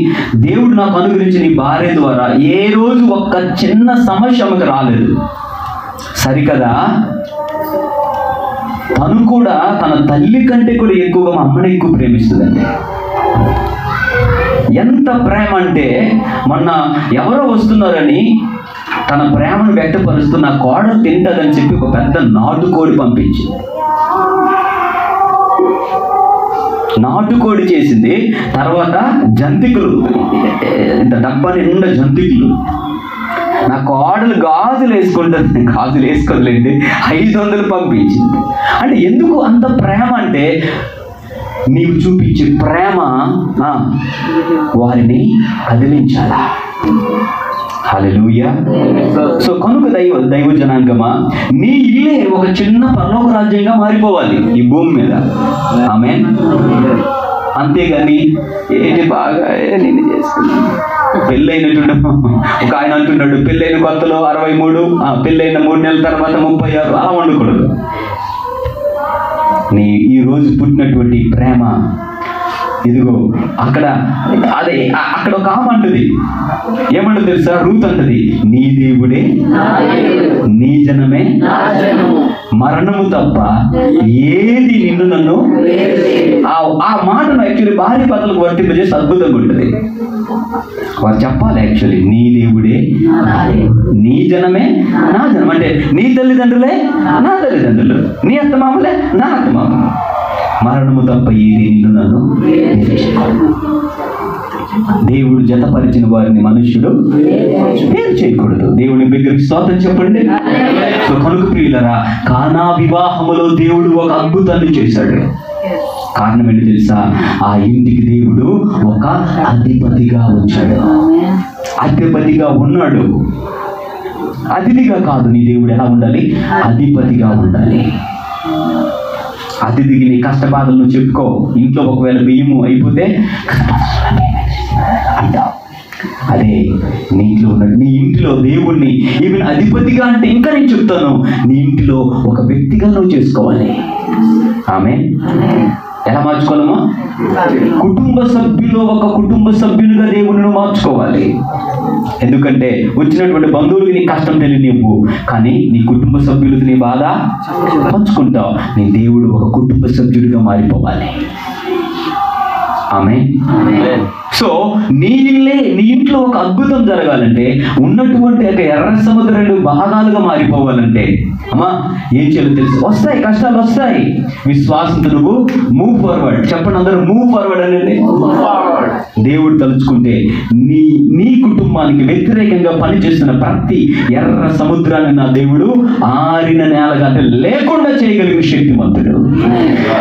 దేవుడు నాకు అనుగ్రహించిన ఈ భార్య ద్వారా ఏ రోజు ఒక్క చిన్న సమస్య ఆమెకు రాలేదు. సరికదా, తను కూడా తన తల్లి కంటే కూడా ఎక్కువగా మా అమ్మని ఎక్కువ ప్రేమిస్తుందండి. ఎంత ప్రేమ అంటే, మొన్న ఎవరో వస్తున్నారని తన ప్రేమను వ్యక్తపరుస్తూ నా కోడలు తింటదని చెప్పి ఒక పెద్ద నాటుకోడి పంపించింది. నాటుకోడి చేసింది. తర్వాత జంతికలు, ఇంత డబ్బా నిండా జంతికలు. నా కోడలు గాజులు వేసుకుంటుంది, గాజులు వేసుకోలేండి, 500 పంపించింది. అంటే ఎందుకు అంత ప్రేమ అంటే, నీవు చూపించే ప్రేమ వారిని కదిలించాలా. హల్లెలూయా. సో కనుక దైవ జనాంగమా, నీ ఇల్లే ఒక చిన్న పరలోక రాజ్యంగా మారిపోవాలి ఈ భూమి మీద. ఆమేన్. అంతేగాని ఏంటి బాగా నేను చేసుకున్నాను, పెళ్ళైనట్టు ఒక ఆయన అంటున్నాడు, పెళ్ళైన కొత్తలో 63, పెళ్ళైన 3 నెలల తర్వాత 36, అలా వండకూడదు. నీ ఈ రోజు పుట్టినటువంటి ప్రేమ ఇదిగో అక్కడ ఒక ఆమె అంటది, ఏమంటుంది తెలుసా? రూత్ అంటది, నీ దేవుడే నీ జనమే, మరణము తప్ప ఏది నిన్ను నన్ను. ఆ మాటను యాక్చువల్లీ భార్య భర్తలకు వర్తింపజేసి అద్భుతంగా ఉంటుంది. వారు చెప్పాలి యాక్చువల్లీ, నీ దేవుడే నీ జనమే నా జనం. అంటే నీ తల్లిదండ్రులే నా తల్లిదండ్రులు, నీ అత్తమామలే నా అత్తమామలు, మరణము తప్ప ఏది నిన్ను నన్ను. దేవుడు జతపరిచిన వారిని మనుష్యుడు పేరు చేయకూడదు. దేవుని దగ్గరికి స్తోత్రం చెప్పండి. సో కనుక ప్రియులరా, కానా వివాహములో దేవుడు ఒక అద్భుతాన్ని చేశాడు. కారణం ఏంటి తెలుసా? ఆ ఇంటికి దేవుడు ఒక అధిపతిగా వచ్చాడు. అధిపతిగా ఉన్నాడు. అతిథిగా కాదు, నీ దేవుడు ఎలా ఉండాలి? అధిపతిగా ఉండాలి. అతిథికి నీ కష్ట బాధలను చెప్పుకో. ఇంట్లో ఒకవేళ బియ్యము అయిపోతే అంటావు. అదే నీ ఇంట్లో ఉన్నాడు. నీ ఇంటిలో దేవుణ్ణి ఈవెన్ అధిపతిగా అంటే ఇంకా నేను చెప్తాను, నీ ఇంటిలో ఒక వ్యక్తిగా నువ్వు చేసుకోవాలి. ఆమె ఎలా మార్చుకోవాలమ్మా? కుటుంబ సభ్యులు ఒక కుటుంబ సభ్యునిగా దేవుని మార్చుకోవాలి. ఎందుకంటే వచ్చినటువంటి బంధువులకి నీ కష్టం తెలియనివ్వు, కానీ నీ కుటుంబ సభ్యులకి నీ బాధ పంచుకుంటావు. నీ దేవుడు ఒక కుటుంబ సభ్యుడిగా మారిపోవాలి. ఆమె. సో నీ ఇంట్లో ఒక అద్భుతం జరగాలంటే, ఉన్నటువంటి ఒక ఎర్ర సముద్రం 2 భాగాలుగా మారిపోవాలంటే అమ్మా ఏం చేయాలో తెలుసు. వస్తాయి, కష్టాలు వస్తాయి. విశ్వాసంతో నువ్వు మూవ్ ఫార్వర్డ్. చెప్పండి అందరూ, మూవ్ ఫార్వర్డ్ అనేది. దేవుడు తలుచుకుంటే నీ కుటుంబానికి వ్యతిరేకంగా పనిచేస్తున్న ప్రతి ఎర్ర సముద్రాన్ని నా దేవుడు ఆరిన నేలగా లేకుండా చేయగలిగిన శక్తిమంతుడు.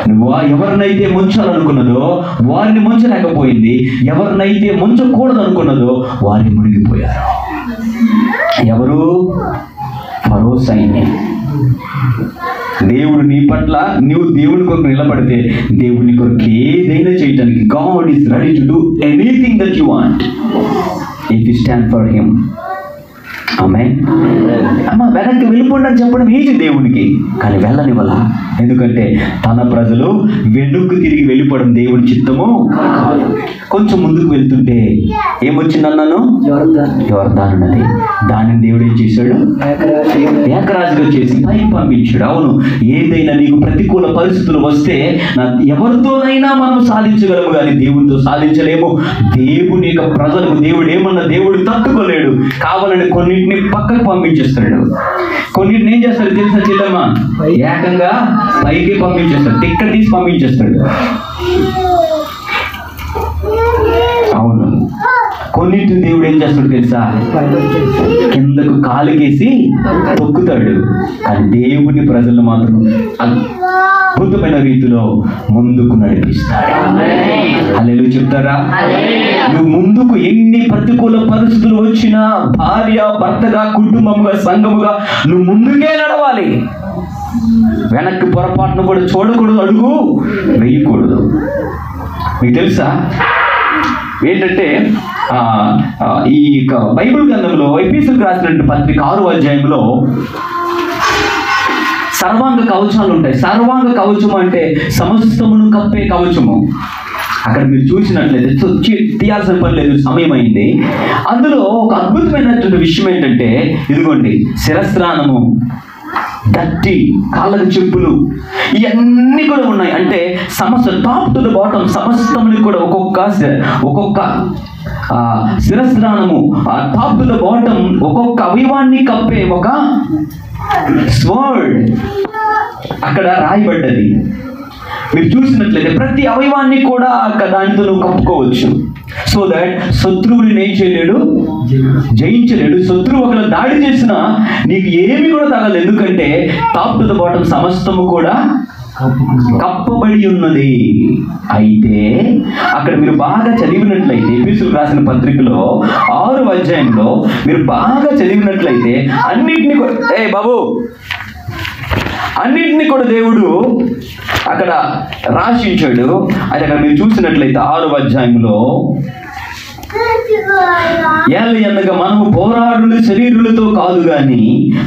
నువ్వు ఎవరినైతే ముంచాలనుకున్నదో వారిని ముంచలేకపోయింది, ఎవరినైతే ముంచకూడదు అనుకున్నదో వారిని మునిగిపోయారు. ఎవరు? ఫరో సైన్యం. దేవుడు నీ పట్ల నువ్వు దేవుని కొరకు నిలబడితే దేవుని కొరకు ఏదైనా చేయడానికి God is ready to do anything that you want if you stand for him. ఆమె. అమ్మ వెనక్కి వెళ్ళిపోండి అని చెప్పడం ఈజీ దేవునికి, కానీ వెళ్ళనివ్వాల. ఎందుకంటే తన ప్రజలు వెనుక్కు తిరిగి వెళ్ళిపోవడం దేవుడి చిత్తము. కొంచెం ముందుకు వెళ్తుంటే ఏమొచ్చిందన్నాను? యోర్దాను నది. దానిని దేవుడు ఏం చేశాడు? ఏకరాజుగా చేసి పైకి పంపించాడు. అవును, ఏదైనా నీకు ప్రతికూల పరిస్థితులు వస్తే ఎవరితోనైనా మనం సాధించగలము, కానీ దేవుడితో సాధించలేము. దేవుని యొక్క ప్రజలకు దేవుడు ఏమన్నా దేవుడు తట్టుకోలేడు. కావాలని కొన్నింటిని పక్కకు పంపించేస్తాడు. కొన్నింటిని ఏం చేస్తాడు తెలుసా చెల్లమ్మ? ఏకంగా పైకి పంపించేస్తాడు, టిక్కెట్ తీసి పంపించేస్తాడు. అవును, కొన్నింటిని దేవుడు ఏం చేస్తాడు తెలుసా? కిందకు కాలుకేసి తొక్కుతాడు. కానీ దేవుని ప్రజలను మాత్రం అద్భుతమైన రీతిలో ముందుకు నడిపిస్తాడు. హల్లెలూయా చెప్తారా? నువ్వు ముందుకు ఎన్ని ప్రతికూల పరిస్థితులు వచ్చినా, భార్య భర్తగా కుటుంబముగా సంఘముగా నువ్వు ముందుకే నడవాలి. వెనక్కి పొరపాటును కూడా చూడకూడదు, అడుగు వేయకూడదు. మీకు తెలుసా ఏంటంటే ఈ బైబిల్ గ్రంథంలో ఎఫెసీయులకు రాసినటువంటి పత్రిక 6వ అధ్యాయంలో సర్వాంగ కవచాలు ఉంటాయి. సర్వాంగ కవచము అంటే సమస్తమును కప్పే కవచము. అక్కడ మీరు చూసినట్లయితే తీయాల్సిన పని లేదు, సమయం అయింది. అందులో ఒక అద్భుతమైనటువంటి విషయం ఏంటంటే, ఇదిగోండి శిరస్నానము, దట్టి, కాళ్ళకు చెప్పులు, ఇవన్నీ కూడా ఉన్నాయి. అంటే సమస్త టాప్ టు ద బాటమ్ సమస్తముని కూడా ఒక్కొక్క శిరస్నానము, టాప్ టు ద బాటమ్ ఒక్కొక్క అవయవాన్ని కప్పే ఒక స్వర్డ్ అక్కడ రాయబడ్డది. మీరు చూసినట్లయితే ప్రతి అవయవాన్ని కూడా దానితో నువ్వు కప్పుకోవచ్చు. సో దట్ శత్రువుని ఏం చేయలేడు, జయించలేడు. శత్రువు ఒకవేళ దాడి చేసినా నీకు ఏమి కూడా తగలదు. ఎందుకంటే టాప్ టు ద బాటమ్ సమస్తము కూడా కప్పబడి ఉన్నది. అయితే అక్కడ మీరు బాగా చదివినట్లయితే ఎఫెసీయులకు రాసిన పత్రికలో 6వ అధ్యాయంలో మీరు బాగా చదివినట్లయితే అన్నిటిని అన్నిటినీ కూడా దేవుడు అక్కడ రాసించాడు. అది అక్కడ మీరు చూసినట్లయితే 6వ అధ్యాయంలో ఏలయనగా మనము పోరాడులు శరీరులతో కాదు గాని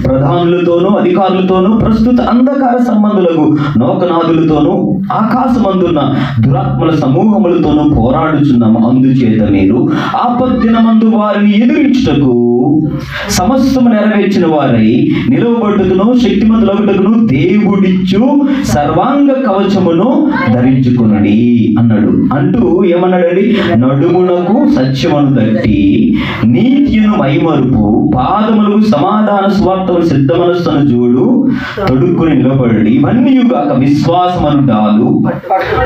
ప్రధానులతోనూ అధికారులతోనూ ప్రస్తుత అంధకార సంబంధులకు నౌకనాథులతోనూ ఆకాశమందున్న దురాత్మల సమూహములతోనూ పోరాడుచున్నాము. అందుచేత మీరు ఆపద్దినమందు వారిని ఎదిరించుటకు సమస్తము నెరవేర్చిన వారై నిలవబడుటకును శక్తిమంతులగుటకును దేవుడిచ్చు సర్వాంగ కవచమును ధరించుకునడి అన్నాడు. అంటూ ఏమన్నాడండి, నడుమునకు సత్యమును దట్టి నీతియును మైమరుపు పాదములకు సమాధాన స్వార్థము సిద్ధ మనస్సును జోడు తొడుక్కుని నిలబడి ఇవన్నీ కాక విశ్వాసమను డాలు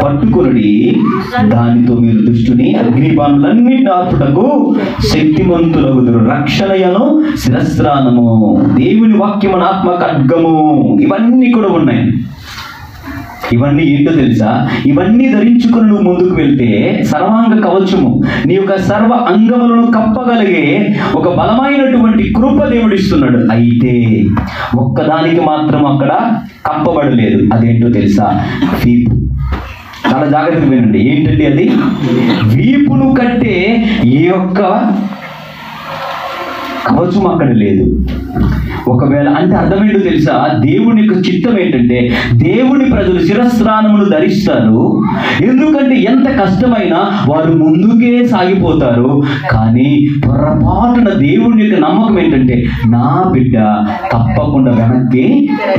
పట్టుకుని దానితో మీరు దుష్టుని అగ్నిబాణులన్నీ నార్పుటకు శక్తిమంతులగుదురు. రక్షణయను శిరస్త్రానము, దేవుని వాక్యమును ఆత్మ ఖడ్గము, ఇవన్నీ కూడా ఉన్నాయి. ఇవన్నీ ఏంటో తెలుసా? ఇవన్నీ ధరించుకుని నువ్వు ముందుకు వెళ్తే సర్వాంగ కవచము, నీ యొక్క సర్వ అంగములను కప్పగలిగే ఒక బలమైనటువంటి కృప దేవుడిస్తున్నాడు. అయితే ఒక్కదానికి మాత్రం అక్కడ కప్పబడలేదు. అదేంటో తెలుసా? వీపు. చాలా జాగ్రత్తగా వినండి. ఏంటండి అది? వీపును కట్టే ఏ ఒక్క కవచం అక్కడ లేదు. ఒకవేళ అంటే అర్థమేంటో తెలుసా? దేవుని యొక్క చిత్తం ఏంటంటే దేవుని ప్రజలు శిరస్త్రానమును ధరిస్తారు. ఎందుకంటే ఎంత కష్టమైనా వారు ముందుకే సాగిపోతారు. కానీ పొరపాటున దేవుని యొక్క నమ్మకం ఏంటంటే నా బిడ్డ తప్పకుండా వెనక్కి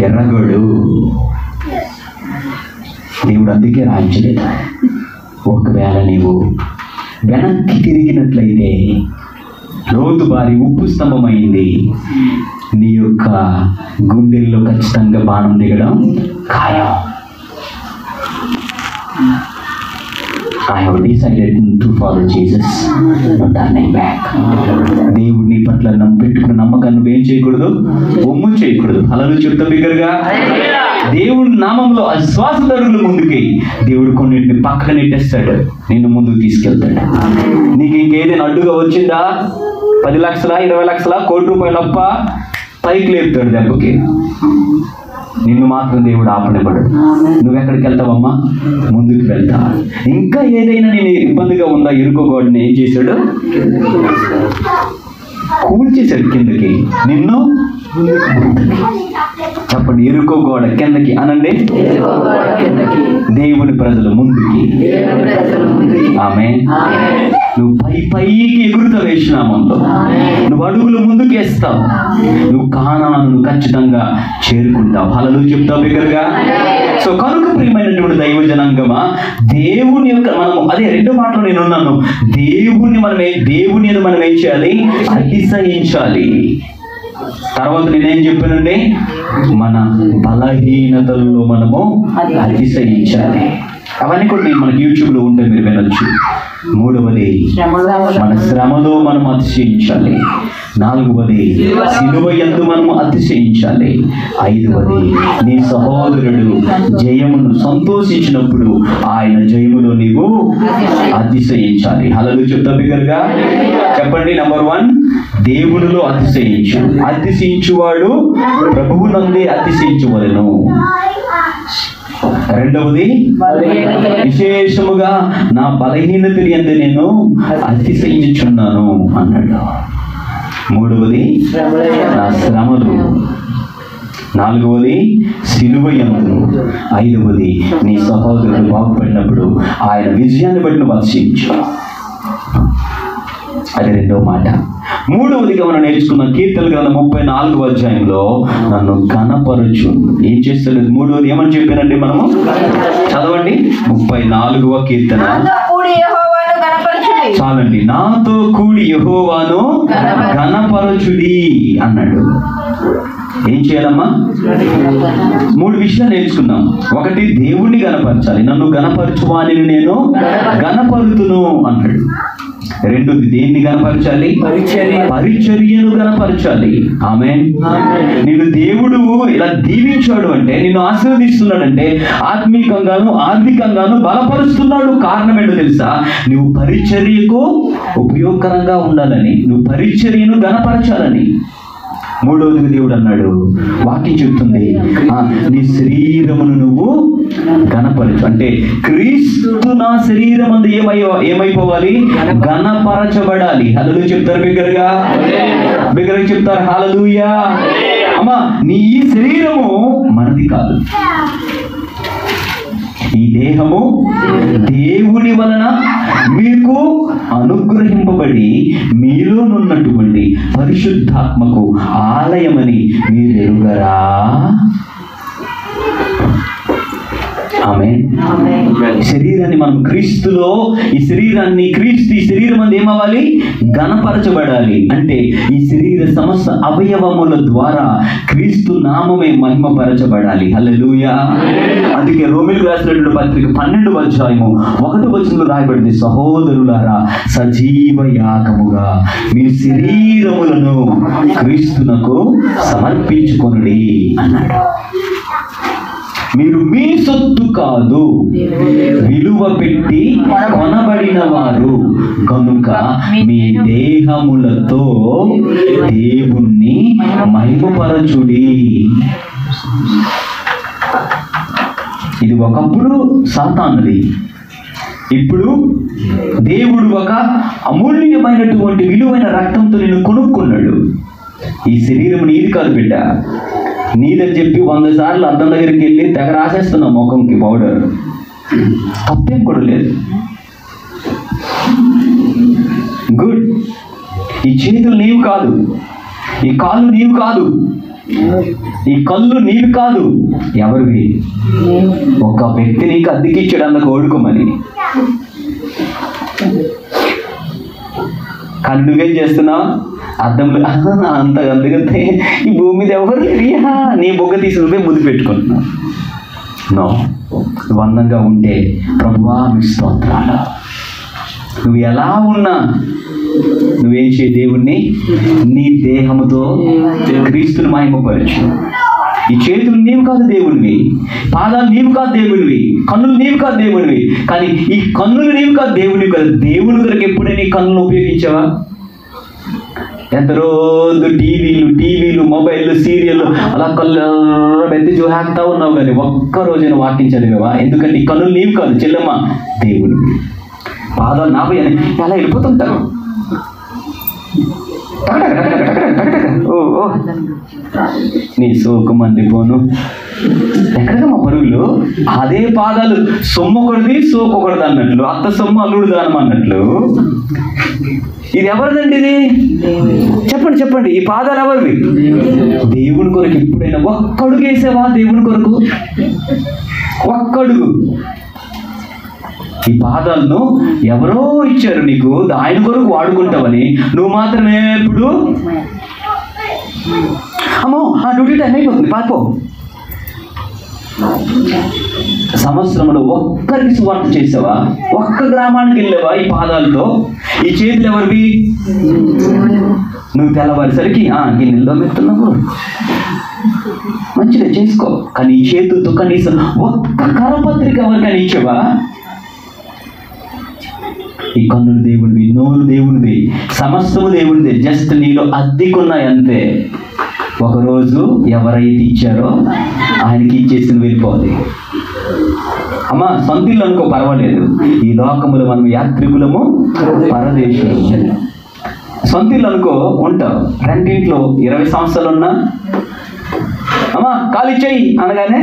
ఎర్రగడు. దేవుడు అందుకే రాయించలేదు. ఒకవేళ నీవు వెనక్కి తిరిగినట్లయితే లోతు బారి ఉప్పు స్తంభమైంది. నీ యొక్క గుండెల్లో ఖచ్చితంగా బాణం దిగడం ఖాయం. I have decided to follow Jesus, no turning back. దేవుడిని పట్ల పెట్టుకున్న నమ్మకాన్ని నువ్వేం చేయకూడదు, ఒమ్ము చేయకూడదు. అలా చెప్తా బిగ్గరగా, దేవుడి నామంలో అశ్వాస దరుగులు ముందుకి దేవుడు కొన్నిటిని పక్కన నెట్టేస్తాడు, నిన్ను ముందుకు తీసుకెళ్తాడు. నీకు ఇంకేదైనా అడ్డుగా వచ్చిందా? 10 లక్షల 20 లక్షల కోటి రూపాయలు అప్ప పైకి లేపుతాడు దెబ్బకి. నిన్ను మాత్రం దేవుడు ఆపనివ్వడు. నువ్వెక్కడికి వెళ్తావమ్మా? ముందుకు వెళ్తా. ఇంకా ఏదైనా నేను ఇబ్బందిగా ఉందా? ఇరుకోగోడని ఏం చేశాడు? కూల్చేశాడు కిందకి. నిన్ను చెప్పండి, ఇరుకోగోడ కిందకి అనండి. దేవుని ప్రజలు ముందుకి. ఆమేన్. నువ్వు పైకి ఎగురుతావు వేసినామంతో. నువ్వు అడుగులు ముందుకు వేస్తావు. నువ్వు కానాను ఖచ్చితంగా చేరుకుంటావు. హల్లెలూయా చెప్తావు బిగ్గరగా. సో కనుక ప్రియమైనటువంటి దైవ జనాంగమా, దేవుని యొక్క మనము అదే రెండో మాటలో నేను ఉన్నాను. దేవుని మనం ఏం చేయాలి? అతిశయించాలి. తర్వాత నేనేం చెప్పానండి? మన బలహీనతల్లో మనము అతిశయించాలి. అవన్నీ కూడా మనకి యూట్యూబ్లో ఉంటాయి, మీరు వినొచ్చు. 3వది మన శ్రమలో మనం అతిశయించాలి. 4వది సిలువ యందు మనము అతిశయించాలి. 5వది నీ సహోదరుడు జయమును సంతోషించినప్పుడు ఆయన జయములో నీవు అతిశయించాలి. హల్లెలూయా చెప్తా బిగ్గరగా చెప్పండి. నెంబర్ 1, దేవునిలో అతిశయించు. అతిశయించువాడు ప్రభువునందే అతిశయించవలెను. 2వది విశేషముగా నా బలహీనత యందు నేను అతిశయించుచున్నాను అన్నాడు. 3వది నా శ్రమలు. 4వది సిలువ యందు, 5వది నీ సహోదరుడు బాగుపడినప్పుడు ఆయన విజయాన్ని బట్టి నువ్వు అతిశయించు. అది 2వ మాట. 3వదిగా మనం నేర్చుకున్న కీర్తన గ్రంథం 34వ అధ్యాయంలో నన్ను ఘనపరచు. ఏం చేస్తాడు? 3వది ఏమని చెప్పారండి మనము? చదవండి 34వ కీర్తన. చాలండి. నాతో కూడి యెహోవాను ఘనపరచుడి అన్నాడు. ఏం చేయాలమ్మా? 3 విషయాలు నేర్చుకున్నాం. 1, దేవుణ్ణి గణపరచాలి. నన్ను గణపరచువాని నేను గణపరుతును అన్నాడు. 2, దేన్ని గణపరచాలి? పరిచర్యను గణపరచాలి. ఆమేన్. నిన్ను దేవుడు ఇలా దీవించాడు అంటే, నిన్ను ఆశీర్వదిస్తున్నాడంటే ఆత్మీకంగాను ఆర్థికంగాను బలపరుస్తున్నాడు. కారణం ఏంటో తెలుసా? నువ్వు పరిచర్యకు ఉపయోగకరంగా ఉండాలని, నువ్వు పరిచర్యను గణపరచాలని. 3వది దేవుడు అన్నాడు, వాక్యం చెప్తుంది, నీ శరీరమును నువ్వు ఘనపరచు. అంటే క్రీస్తు నా శరీరం అందు ఏమైపోవాలి? ఘనపరచబడాలి. హల్లెలూయా చెప్తారు బిగ్గరగా, బిగ్గరగా చెప్తారు హల్లెలూయా. అమ్మా, నీ ఈ శరీరము మనది కాదు. ఈ దేహము దేవుని వలన మీకు అనుగ్రహింపబడి మీలోనున్నటువంటి పరిశుద్ధాత్మకు ఆలయమని మీరు ఎరుగరా? ఆమేన్. శరీరాన్ని మనం క్రీస్తులో, ఈ శరీరాన్ని క్రీస్తు ఈ శరీరం అందు ఏమవ్వాలి? ఘనపరచబడాలి. అంటే ఈ శరీర సమస్త అవయవముల ద్వారా క్రీస్తు నామమే మహిమపరచబడాలి. హల్లెలూయా. అందుకే రోమీయులకు రాసినటువంటి పత్రిక 12వ అధ్యాయము 1వ వచనంలో రాయబడింది, సహోదరులారా సజీవ యాగముగా మీ శరీరములను క్రీస్తునకు సమర్పించుకొనుడి అన్నాడు. మీరు మీ సొత్తు కాదు, విలువ పెట్టి కొనబడిన వారు కనుక మీ దేహములతో దేవుణ్ణి మహిమపరచుడి. ఇది ఒకప్పుడు సాతానుది, ఇప్పుడు దేవుడు ఒక అమూల్యమైనటువంటి విలువైన రక్తంతో నిన్ను కొనుక్కున్నాడు. ఈ శరీరం నీది కాదు బిడ్డ, నీదని చెప్పి 100 సార్లు అద్దం దగ్గరికి వెళ్ళి తెగ రాసేస్తున్నావు ముఖంకి పౌడర్. తప్పేం కూడా లేదు. గుడ్. ఈ చేతులు నీవు కాదు, ఈ కాళ్ళు నీవు కాదు, ఈ కళ్ళు నీవు కాదు. ఎవరివి? ఒక వ్యక్తి నీకు అద్దెకిచ్చాడు అందుకు ఓడుకోమని. కానీ నువ్వేం చేస్తున్నావు? అర్థంలో అంత అందుకంటే ఈ భూమి మీద ఎవరు లేరియా, నీ బొగ్గ తీసి నువ్వే ముద్దు పెట్టుకుంటున్నావు. నో, నువ్వు అందంగా ఉంటే ప్రభువా మీ స్తోత్రాలు. నువ్వు ఎలా ఉన్నా నువ్వేం చేయ? దేవుణ్ణి నీ దేహముతో క్రీస్తుని మహిమపరచు. ఈ చేతులు నీవు కాదు దేవునివి, పాదాలు నీవు కాదు దేవునివి, కన్నులు నీవు కాదు దేవునివి. కానీ ఈ కన్నులు నీవు కాదు దేవునివి కాదు. దేవుని కొరకు ఎప్పుడైనా ఈ కన్నులు ఉపయోగించావా? ఎంత రోజు టీవీలు మొబైల్ సీరియల్ అలా కళ్ళు పెద్ద చూహాక్తా ఉన్నావు, కానీ ఒక్కరోజైనా వాక్యం చదివావా? ఎందుకంటే ఈ కన్నులు నీవు కాదు చెల్లెమ్మ, దేవునివి. పాదాలు నాపై అని అలా వెళ్ళిపోతుంటారు. ఓ నీ సోకు మందిపోను ఎక్కడగా మా పరుగులు. అదే పాదాలు సొమ్మొకటిది సోకొకటిది అన్నట్లు, అత్త సొమ్ము అల్లుడు దానం అన్నట్లు. ఇది ఎవరిదండి? ఇది చెప్పండి చెప్పండి. ఈ పాదాలు ఎవరివి? దేవుని కొరకు ఎప్పుడైనా ఒక్కడుగు వేసావా? దేవుని కొరకు ఒక్కడుగు. ఈ పాదాలను ఎవరో ఇచ్చారు నీకు, ఆయన కొరకు వాడుకుంటావని నువ్వు మాత్రమే ఎప్పుడు అమ్మో ఆ డ్యూటీ టైం అయిపోతుంది పాపో. సంవత్సరంలో ఒక్కరికి సువార్త చేసావా? ఒక్క గ్రామానికి వెళ్ళావా ఈ పాదాలతో? ఈ చేతులు ఎవరివి? నువ్వు తెల్లవారిసరికి గిన్నెల్లో పెడుతున్నావు, మంచిగా చేసుకో. కానీ ఈ చేతులతో కనీసం ఒక్క కరపత్రిక ఎవరికైనా ఇచ్చావా? ఈ కన్నులు దేవుడివి, నోరు దేవుడివి, సమస్తము దేవుడిదే. జస్ట్ నీలో అద్దెకున్నాయి అంతే. ఒకరోజు ఎవరైతే ఇచ్చారో ఆయనకి ఇచ్చేసి వెళ్ళిపోవాలి. అమ్మా సొంత ఇల్లు అనుకో పర్వాలేదు, ఈ లోకములో మనం యాత్రికులము పరదేశులము. సొంత ఇల్లు అనుకో ఉంటావు, రెండింట్లో 20 సంవత్సరాలు ఉన్నా అమ్మా కాలు ఇచ్చేయి అనగానే.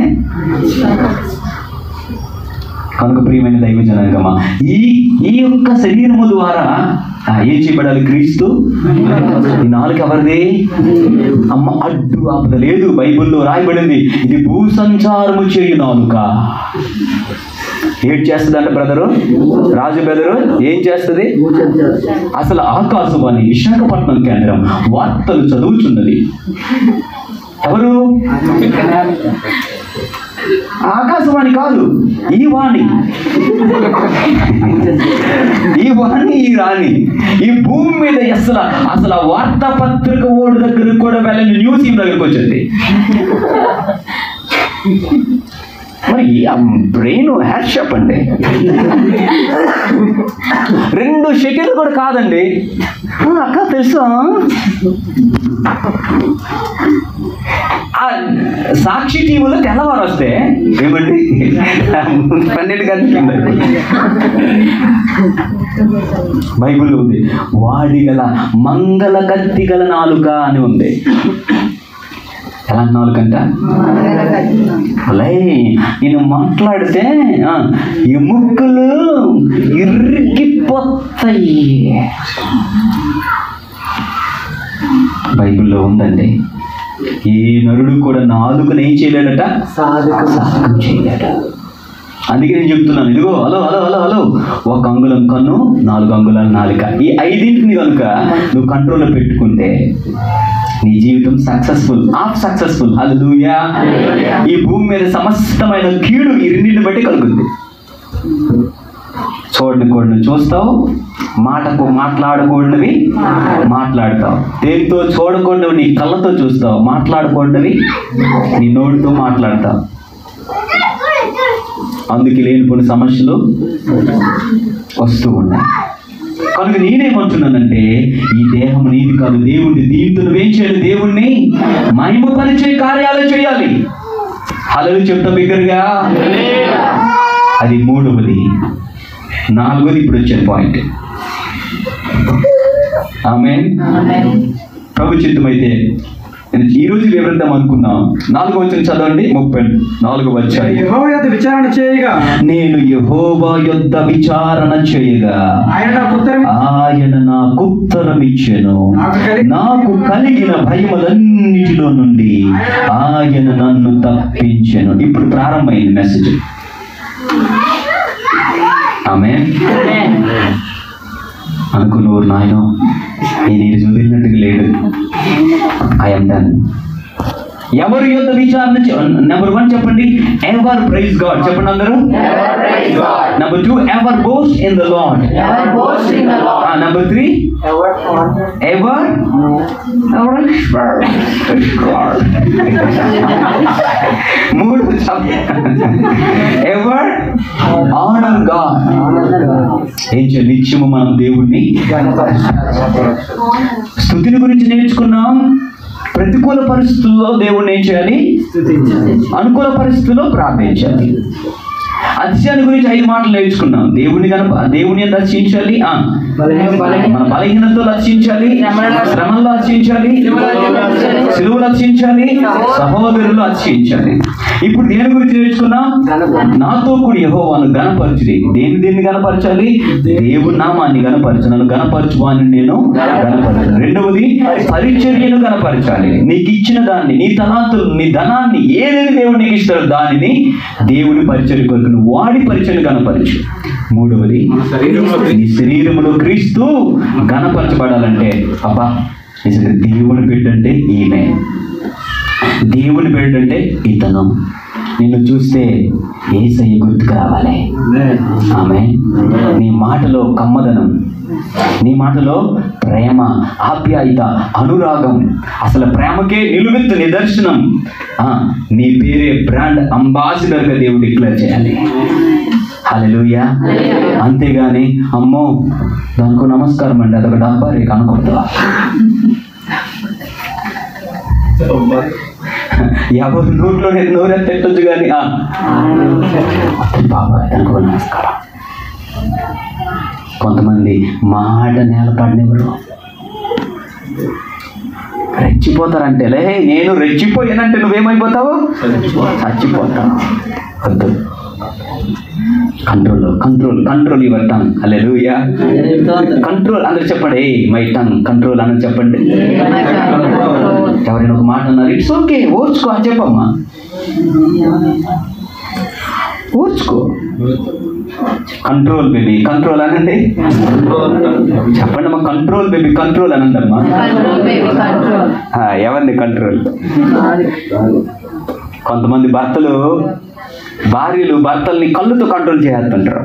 కనుక ప్రియమైన దైవ జనాంగమా, ఈ యొక్క శరీరము ద్వారా ఏం చేయబడాలి? క్రీస్తు. ఈ నాలుగు ఎవరిది? అమ్మ అడ్డు ఆపద లేదు. బైబిల్లో రాయబడింది, ఇది భూ సంచారము చేయు నాలుక. ఏం చేస్తుందంట బ్రదరు? రాజు బ్రదరు ఏం చేస్తుంది? అసలు ఆకాశవాణి విశాఖపట్నం కేంద్రం వార్తలు చదువుతున్నది. ఎవరు? ఆకాశవాణి కాదు, ఈ వాణి, ఈ వాణి, ఈ రాణి. ఈ భూమి మీద అసలు ఆ వార్తాపత్రిక ఓడి దగ్గరకు కూడా వెళ్ళని న్యూస్ ఈ దగ్గరకు వచ్చింది. మరి ఆ బ్రెయిన్ హ్యాష్ చెప్పండి. 2 సెకండ్లు కూడా కాదండి. అక్క తెలుసా, సాక్షి టీవీలో తెల్లవారు వస్తే ఏమండి 12 గంటలు బైబిల్లో ఉంది, వాడిగల మంగళ కత్తి గల నాలుక అని ఉంది. ఎలా నాలుకంట? నేను మాట్లాడితే ఎముకలు ఇరిగిపోతాయి. బైబిల్లో ఉందండి. ఏ నరుడు కూడా నాలుకను ఏం చేయలేడట? సాధకం చేయలేట. అందుకే నేను చెప్తున్నాను, ఇదిగో హలో హలో హలో హలో 1 అంగుళం కన్ను, 4 అంగుళాల నాలుక. ఈ 5ని కనుక నువ్వు కంట్రోల్లో పెట్టుకుంటే నీ జీవితం సక్సెస్ఫుల్. హల్లెలూయా. ఈ భూమి మీద సమస్తమైన కీడు ఈ 2 బట్టి కలుగుతుంది. చూడకూడదు చూస్తావు, మాట్లాడకూడనివి మాట్లాడతావు. దేనితో చూడకూడనివి నీ కళ్ళతో చూస్తావు, మాట్లాడకూడనివి నీ నోటితో మాట్లాడతావు. అందుకే లేనిపోయిన సమస్యలు వస్తూ ఉన్నాయి. కనుక నేనేమంటున్నానంటే, ఈ దేహం నీది కాదు, దేవుడి. దీంతో నువ్వేం చేయాలి? దేవుణ్ణి మహిమపరిచే కార్యాలు చేయాలి. హల్లెలూయా చెప్తా బిగ్గరగా. అది 3వది. 4వది ఇప్పుడు వచ్చే పాయింట్. ఆమేన్. ప్రభు చిత్తమైతే ఈ రోజు వివరిద్దాం అనుకున్నాం. 4వ వచనం చదవండి. 34వ వచనం. యెహోవా యొద్ద విచారణ చేయగా, నేను యెహోవా యొద్ద విచారణ చేయగా ఆయన నాకు ఉత్తరమిచ్చెను. నాకు కలిగిన భయములన్నిటిలో నుండి ఆయన నన్ను తప్పించెను. ఇప్పుడు ప్రారంభమైంది మెసేజ్. ఆమేన్. అనుకున్నవారు నాయన నేను చదివినట్టుగా లేడు. I'm done. ఎవరి యొక్క విచారణ? నెంబర్ 1 చెప్పండి, ఎవర్ ప్రైజ్ గాడ్. చెప్పండి అందరూ. Number 2, ever boast in the Lord. Number 3, ever ever honour God. ఏం చేయాలి? నిత్యము మనం దేవుణ్ణి స్తుతిని గురించి నేర్చుకున్నాం. ప్రతికూల పరిస్థితుల్లో దేవుణ్ణి ఏం చేయాలి? అనుకూల పరిస్థితుల్లో ప్రార్థించాలి. అతిశయాన్ని గురించి 5 మాటలు నేర్చుకున్నాం. దేవుని రక్షించాలి, మన బలహీనతలు రక్షించాలి, శ్రమల్లో రక్షించాలి, సిలువలు రక్షించాలి, సహోదరులు రక్షించాలి. ఇప్పుడు దేని గురించి నేర్చుకున్నాం? నాతో కూడి యెహోవాను గణపరచుడి. దేన్ని గణపరచాలి? దేవుని నామాన్ని గణపరచు. నన్ను గణపరచువాని నేను గణపరచు. 2వది పరిచర్యను గణపరచాలి. నీకు ఇచ్చిన దాన్ని, నీ తలాంతులు, నీ ధనాన్ని, ఏదైతే దేవుడు నీకు ఇస్తాడో దానిని దేవుని పరిచర్య కొరకు వాడి పరిచయం గణపరచు. 3వది నీ శరీరములో క్రీస్తు గణపరచబడాలంటే, అబ్బా నిజంగా దేవుని బిడ్డంటే ఈమె, దేవుని బిడ్డంటే ఇతను. నిన్ను చూస్తే యేసయ్య గుర్తుకు రావాలి. ఆమె నీ మాటలో కమ్మదనం, నీ మాటలో ప్రేమ, ఆప్యాయత, అనురాగం, అసలు ప్రేమకే నిలువెత్తు నిదర్శనం. నీ పేరే బ్రాండ్ అంబాసిడర్గా దేవుడు డిక్లేర్ చేయాలి. హల్లెలూయా. అంతేగాని అమ్మో దానికో నమస్కారం అండి అదొక డబ్బా రేఖ అనకూడదు. ఎవరు నోట్లో నోరెత్తచ్చు కానీ బాబా దానికో నమస్కారం. కొంతమంది మాట నేల పడినెవరు రెచ్చిపోతారంటే నేను రెచ్చిపోయానంటే నువ్వేమైపోతావు? చచ్చిపోతావు. వద్దు. Control your tongue. Hallelujah. Control అందరు చెప్పండి. మై టంగ్ కంట్రోల్ అని చెప్పండి. ఎవరైనా ఒక మాట అన్నారు, ఇట్స్ ఓకే, ఓర్చుకో అని చెప్పమ్మా. ఓర్చుకో. కంట్రోల్ బేబీ కంట్రోల్ అనండి. చెప్పండి అమ్మా, కంట్రోల్ బేబీ కంట్రోల్ అనండి అమ్మా. ఎవరిని కంట్రోల్? కొంతమంది భార్యలు భర్తల్ని కళ్ళుతో కంట్రోల్ చేస్తుంటారు.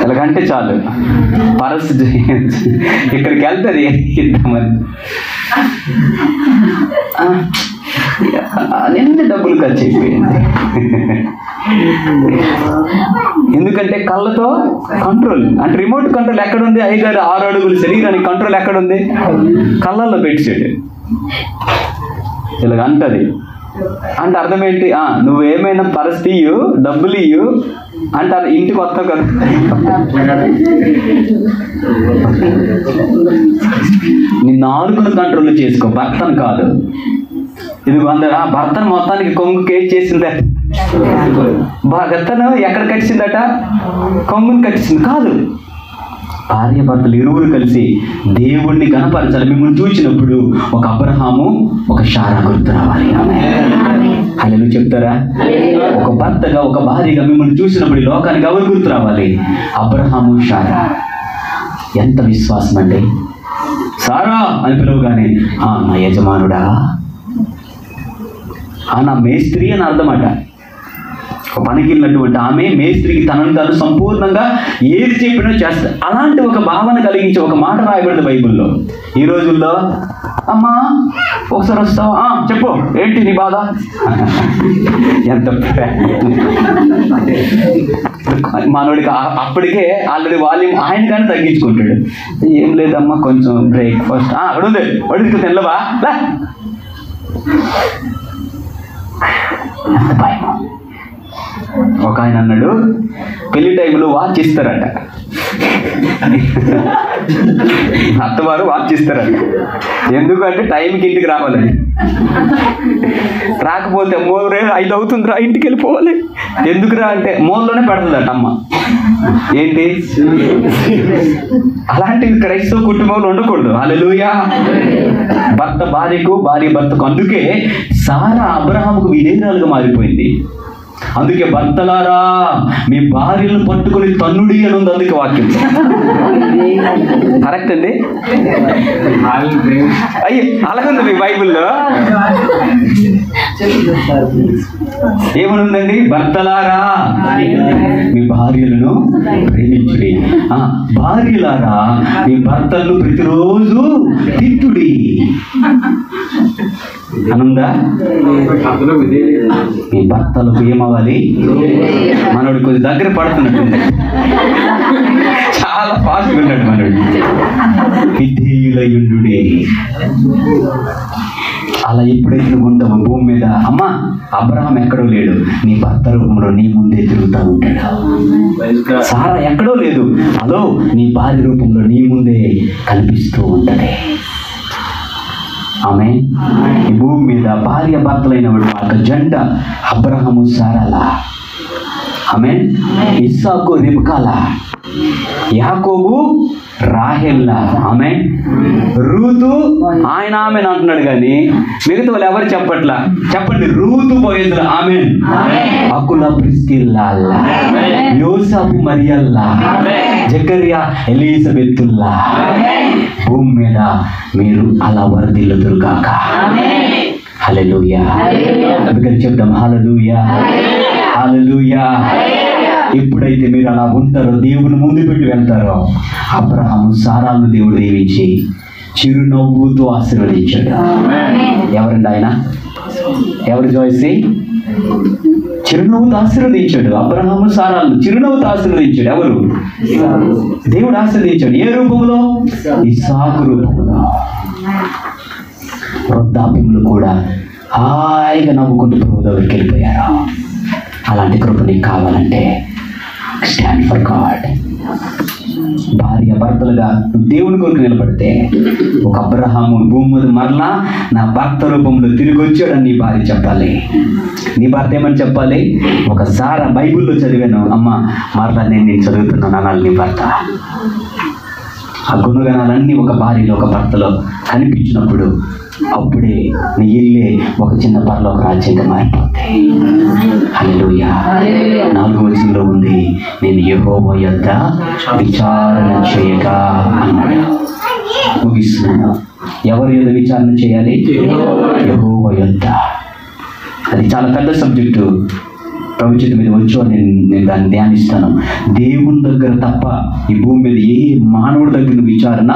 ఎలాగంటే చాలు పరిస్థితి ఇక్కడికి వెళ్తుంది ఇద్దామని నిన్న డబ్బులు ఖర్చు అయిపోయింది. ఎందుకంటే కళ్ళతో కంట్రోల్ అంటే రిమోట్ కంట్రోల్ ఎక్కడుంది? 5-6 అడుగులు శరీరానికి కంట్రోల్ ఎక్కడుంది? కళ్ళల్లో పెట్టాడు. ఇలాగ అంటది అంటే అర్థం ఏంటి? నువ్వేమైనా పరిస్థితి ఇయ్యు, డబ్బులు ఇయ్యు అంటే అది ఇంటికి వస్తావు కదా. నీ నాలుగును కంట్రోల్ చేసుకో, భర్తను కాదు. ఇది భర్తను మొత్తానికి కొంగు కేజ్ చేసిందట. భర్తను ఎక్కడ కట్టిందట? కొంగుని కట్టించింది కాదు. భార్య భర్తలు ఇరువురు కలిసి దేవుణ్ణి కనపరచాలి. మిమ్మల్ని చూసినప్పుడు ఒక అబ్రహాము ఒక శారా గుర్తు రావాలి. హల్లెలూయా చెప్తారా? ఒక భర్తగా ఒక భార్యగా మిమ్మల్ని చూసినప్పుడు లోకానికి ఎవరు గుర్తు రావాలి? అబ్రహాము శారా. ఎంత విశ్వాసం అండి! సారా అని పిలవగానే నా యజమానుడా, నా మేస్త్రి అని అర్థమట. పనికి వెళ్ళినటువంటి ఆమె మేస్త్రికి తనను తాను సంపూర్ణంగా ఏది చెప్పినా చేస్తా. అలాంటి ఒక భావన కలిగించే ఒక మాట రాయబడింది బైబిల్లో. ఈ రోజుల్లో అమ్మా ఒకసారి వస్తావా? చెప్పు, ఏంటి నీ బాధ? ఎంత మనోడికి అప్పటికే ఆల్రెడీ వాల్యూమ్ ఆయన కానీ తగ్గించుకుంటాడు. ఏం లేదమ్మా, కొంచెం బ్రేక్ఫాస్ట్ అక్కడ ఉంది, వడికి తెల్లవా? ఎంత భయం. ఒక ఆయన అన్నాడు, పెళ్లి టైంలో వాచ్ ఇస్తారట. అత్తవారు వాచ్ ఇస్తారట. ఎందుకంటే టైంకి ఇంటికి రావాలని. రాకపోతే మోరే 5 అవుతుందిరా, ఇంటికి వెళ్ళిపోవాలి. ఎందుకురా అంటే మోర్లోనే పెడుతుందట అమ్మ. ఏంటి? అలాంటివి క్రైస్తవ కుటుంబంలో ఉండకూడదు. హల్లెలూయా. భర్త భార్యకు, భార్య భర్తకు. అందుకే సారా అబ్రహాముకు విధేయురాలుగా మారిపోయింది. అందుకే భర్తలారా మీ భార్యలను పట్టుకుని తన్నుడి అని ఉంది. అందుకే వాక్యం కరెక్ట్ అండి. అయ్యి అలాగుంది మీ బైబిల్లో. ఏమనుందండి? భర్తలారా మీ భార్యలను ప్రేమించుడి, భార్యలారా మీ భర్తలను ప్రతిరోజు తిట్టుడి అనుందా? మీ భర్తలకు ఏమవ్వాలి? మనోడు కొద్ది దగ్గర పడుతున్నట్టు, చాలా ఫాస్ట్ ఉన్నాడు మనోడు. విధేయులయుండుడే. అలా ఎప్పుడైతే నువ్వు ఉంటావో భూమి మీద, అమ్మా అబ్రహాం ఎక్కడో లేడు, నీ భర్త రూపంలో నీ ముందే తిరుగుతూ ఉంటాడు. సారా ఎక్కడో లేదు, అదో నీ భార్య రూపంలో నీ ముందే కనిపిస్తూ ఉంటది. ఆమె ఈ భూమి మీద భార్య భర్తలైన ఒక జంట అబ్రహాము సారాలా, ఆమె ఇస్సాకు రిబ్కాలా, యాకోబు రాహెల్లా, ఆమె రూతు ఆయన ఆమె అంటున్నాడు కానీ మిగతా వాళ్ళు ఎవరు చెప్పట్లా. చెప్పండి, రూతు పోయేదిలా, ఆమె అకుల ప్రిస్కిల్లా, యోసేపు మరియల్లా, జకరియా ఎలిజబెతుల్లా. భూమి మీద మీరు అలా వర్ధిల్లుదురుగాక. హల్లెలూయా. అందుకని చెప్తాం హల్లెలూయా, హల్లెలూయా. ఎప్పుడైతే మీరు అలా ఉంటారో, దేవుని ముందు పెట్టి వెళ్తారో, అబ్రహాము సారాలను దేవుడు దీవించి చిరునవ్వుతో ఆశీర్వదించాడు. ఎవరండి ఆయన? ఎవరు జోయిసి? చిరునవ్వుతో ఆశీర్వదించాడు. అబ్రహాము సారాలను చిరునవ్వుతో ఆశీర్వదించాడు. ఎవరు? దేవుడు ఆశీర్వదించాడు. ఏ రూపంలో? ఇస్సాకు రూపంలో. వృద్ధాప్యంలో కూడా హాయిగా నవ్వుకుంటూ ప్రభు దగ్గరికి వెళ్ళిపోయారు. అలాంటి కృప నీకు కావాలంటే స్టాండ్ ఫర్ గాడ్. భార్య భర్తలుగా దేవుని కొరకు నిలబడితే, ఒక అబ్రహాము భూమి మీద మరలా నా భర్త రూపంలో తిరిగి వచ్చాడని నీ భార్య చెప్పాలి. నీ భర్త ఏమని చెప్పాలి? ఒకసారి బైబిల్లో చదివాను అమ్మ, మరలా నేను చదువుతున్నాను అనాలి నీ భర్త. ఆ గుణగణాలన్నీ ఒక భార్యలో ఒక భర్తలో కనిపించినప్పుడు అప్పుడే నీ ఇల్లే ఒక చిన్న పరలోక రాజ్యంగా మారిపోతాయి. హల్లెలూయా. 4వ వచనంలో ఉంది, నేను యెహోవా యొద్ద విచారణ చేయగా అన్నాడు. ముగిస్తున్నాను. ఎవరి యొద్ద విచారణ చేయాలి? యెహోవా యొద్ద. అది చాలా పెద్ద సబ్జెక్టు. ప్రభుత్వం మీద వచ్చో నేను దాన్ని ధ్యానిస్తాను. దేవుని దగ్గర తప్ప ఈ భూమి మీద ఏ మానవుడి దగ్గర విచారణ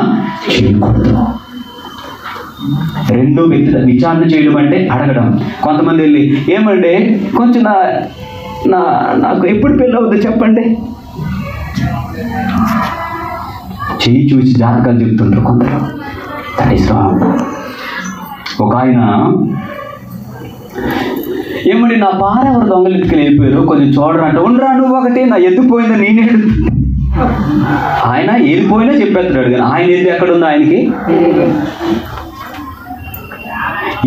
చేయకూడదు. రెండో వ్యక్తి విచారణ చేయడం అంటే అడగడం. కొంతమంది వెళ్ళి, ఏమండి కొంచెం నాకు ఎప్పుడు పెళ్ళి అవుతుందో చెప్పండి, చెయ్యి చూసి జాతకాలు చెప్తుంటారు కొందరు. That is wrong. ఒక ఆయన, ఏమండి నా భార్య ఎవరు దొంగలు ఎత్తుకుని వెళ్ళిపోయారు, కొంచెం చూడరా అంటే, ఉండరా నువ్వు ఒకటి, నా ఎత్తుపోయిందో నేనే. ఆయన వెళ్ళిపోయినా చెప్పేస్తున్నాడు, కానీ ఆయన ఎద్దు ఎక్కడుందో ఆయనకి.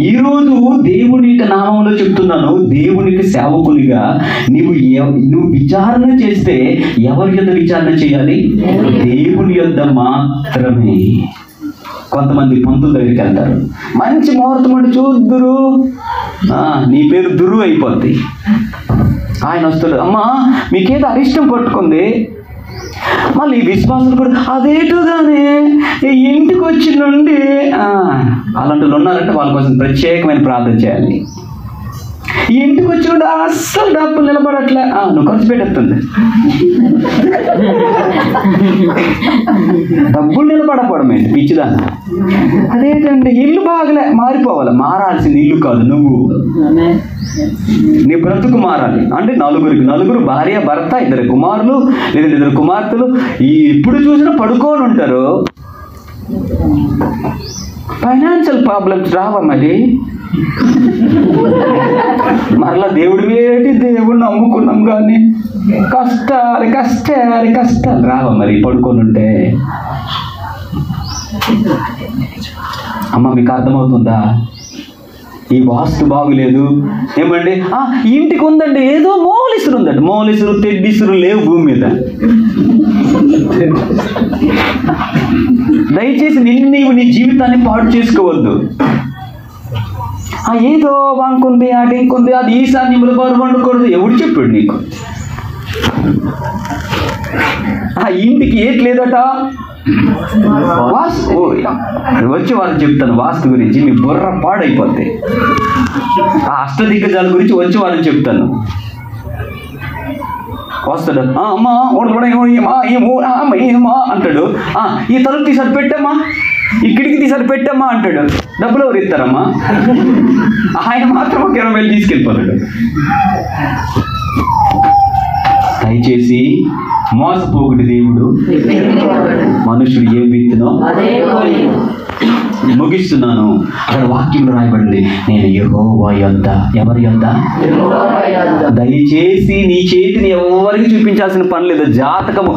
ఈరోజు దేవుని యొక్క నామంలో చెప్తున్నాను, దేవునికి సేవకునిగా నువ్వు విచారణ చేస్తే ఎవరి యొద్ద విచారణ చేయాలి? దేవుని యొద్ద మాత్రమే. కొంతమంది పంతుల దగ్గరికి వెళ్తారు, మంచి ముహూర్తం అంటే చూద్దురు, నీ పేరు దురు అయిపోద్ది. ఆయన వస్తాడు, అమ్మా మీకేదో అరిష్టం పట్టుకుంది. మళ్ళీ విశ్వాసులు కూడా అదేటోగానే ఇంటికి వచ్చి నుండి అలాంటి వాళ్ళు ఉన్నారంటే వాళ్ళ కోసం ప్రత్యేకమైన ప్రార్థన చేయాలి. ఈ ఇంటికి వచ్చి నుండి అస్సలు డబ్బులు నిలబడట్లే, నువ్వు ఖర్చు పెట్టేస్తుంది. డబ్బులు నిలబడపడమేంటి పిచ్చిదాన్ని. అదేంటండి ఇల్లు బాగలే, మారిపోవాలి. మారాల్సింది ఇల్లు కాదు, నువ్వు. నీ బ్రతుకు మారాలి. అంటే నలుగురు భార్య భర్త, 2 కుమారులు లేదా 2 కుమార్తెలు ఇప్పుడు చూసినా పడుకొని ఉంటారు. ఫైనాన్షియల్ ప్రాబ్లమ్స్ రావా మరి? మరలా దేవుడిని నమ్ముకున్నాం కానీ కష్టాలు రావా మరి పడుకొని ఉంటే? అమ్మ మీకు అర్థమవుతుందా? ఈ వాస్తు బాగులేదు. ఏమండి ఇంటికి ఉందండి, ఏదో మోలిసురు ఉందండి. మోలిసురు తెడ్డిసురు లేవు భూమి మీద. దయచేసి నీవు నీ జీవితాన్ని పాడు చేసుకోవద్దు. ఏదో వంకుంది, అటెంకుంది, అది ఈశాన్యములు బరువు వండుకూడదు. ఎవడు చెప్పాడు నీకు? ఇంటికి ఏటి లేదట. వాస్తు వచ్చి వాళ్ళు చెప్తాను వాస్తు గురించి, మీ బుర్ర పాడైపోద్ది. ఆ అష్టదిగ్గజాల గురించి వచ్చి వాళ్ళని చెప్తాను. వస్తాడు, అమ్మా అంటాడు, ఈ తలుపు తీసారి పెట్టమ్మా, ఈ కిటికీ తీసారి పెట్టమ్మా అంటాడు. డబ్బులు ఎవరు ఇస్తారమ్మా? ఆయన మాత్రం ఒక 20,000 తీసుకెళ్ళిపోతాడు. దయచేసి మోసపోగుడి దేవుడు, మనుషుడు ఏం విత్తునో. ముగిస్తున్నాను. అక్కడ వాక్యంలో రాయబడింది, నేను యెహోవా యొద్ద. ఎవరి యొద్ద? దయచేసి నీ చేతిని ఎవరికి చూపించాల్సిన పని లేదు. జాతకము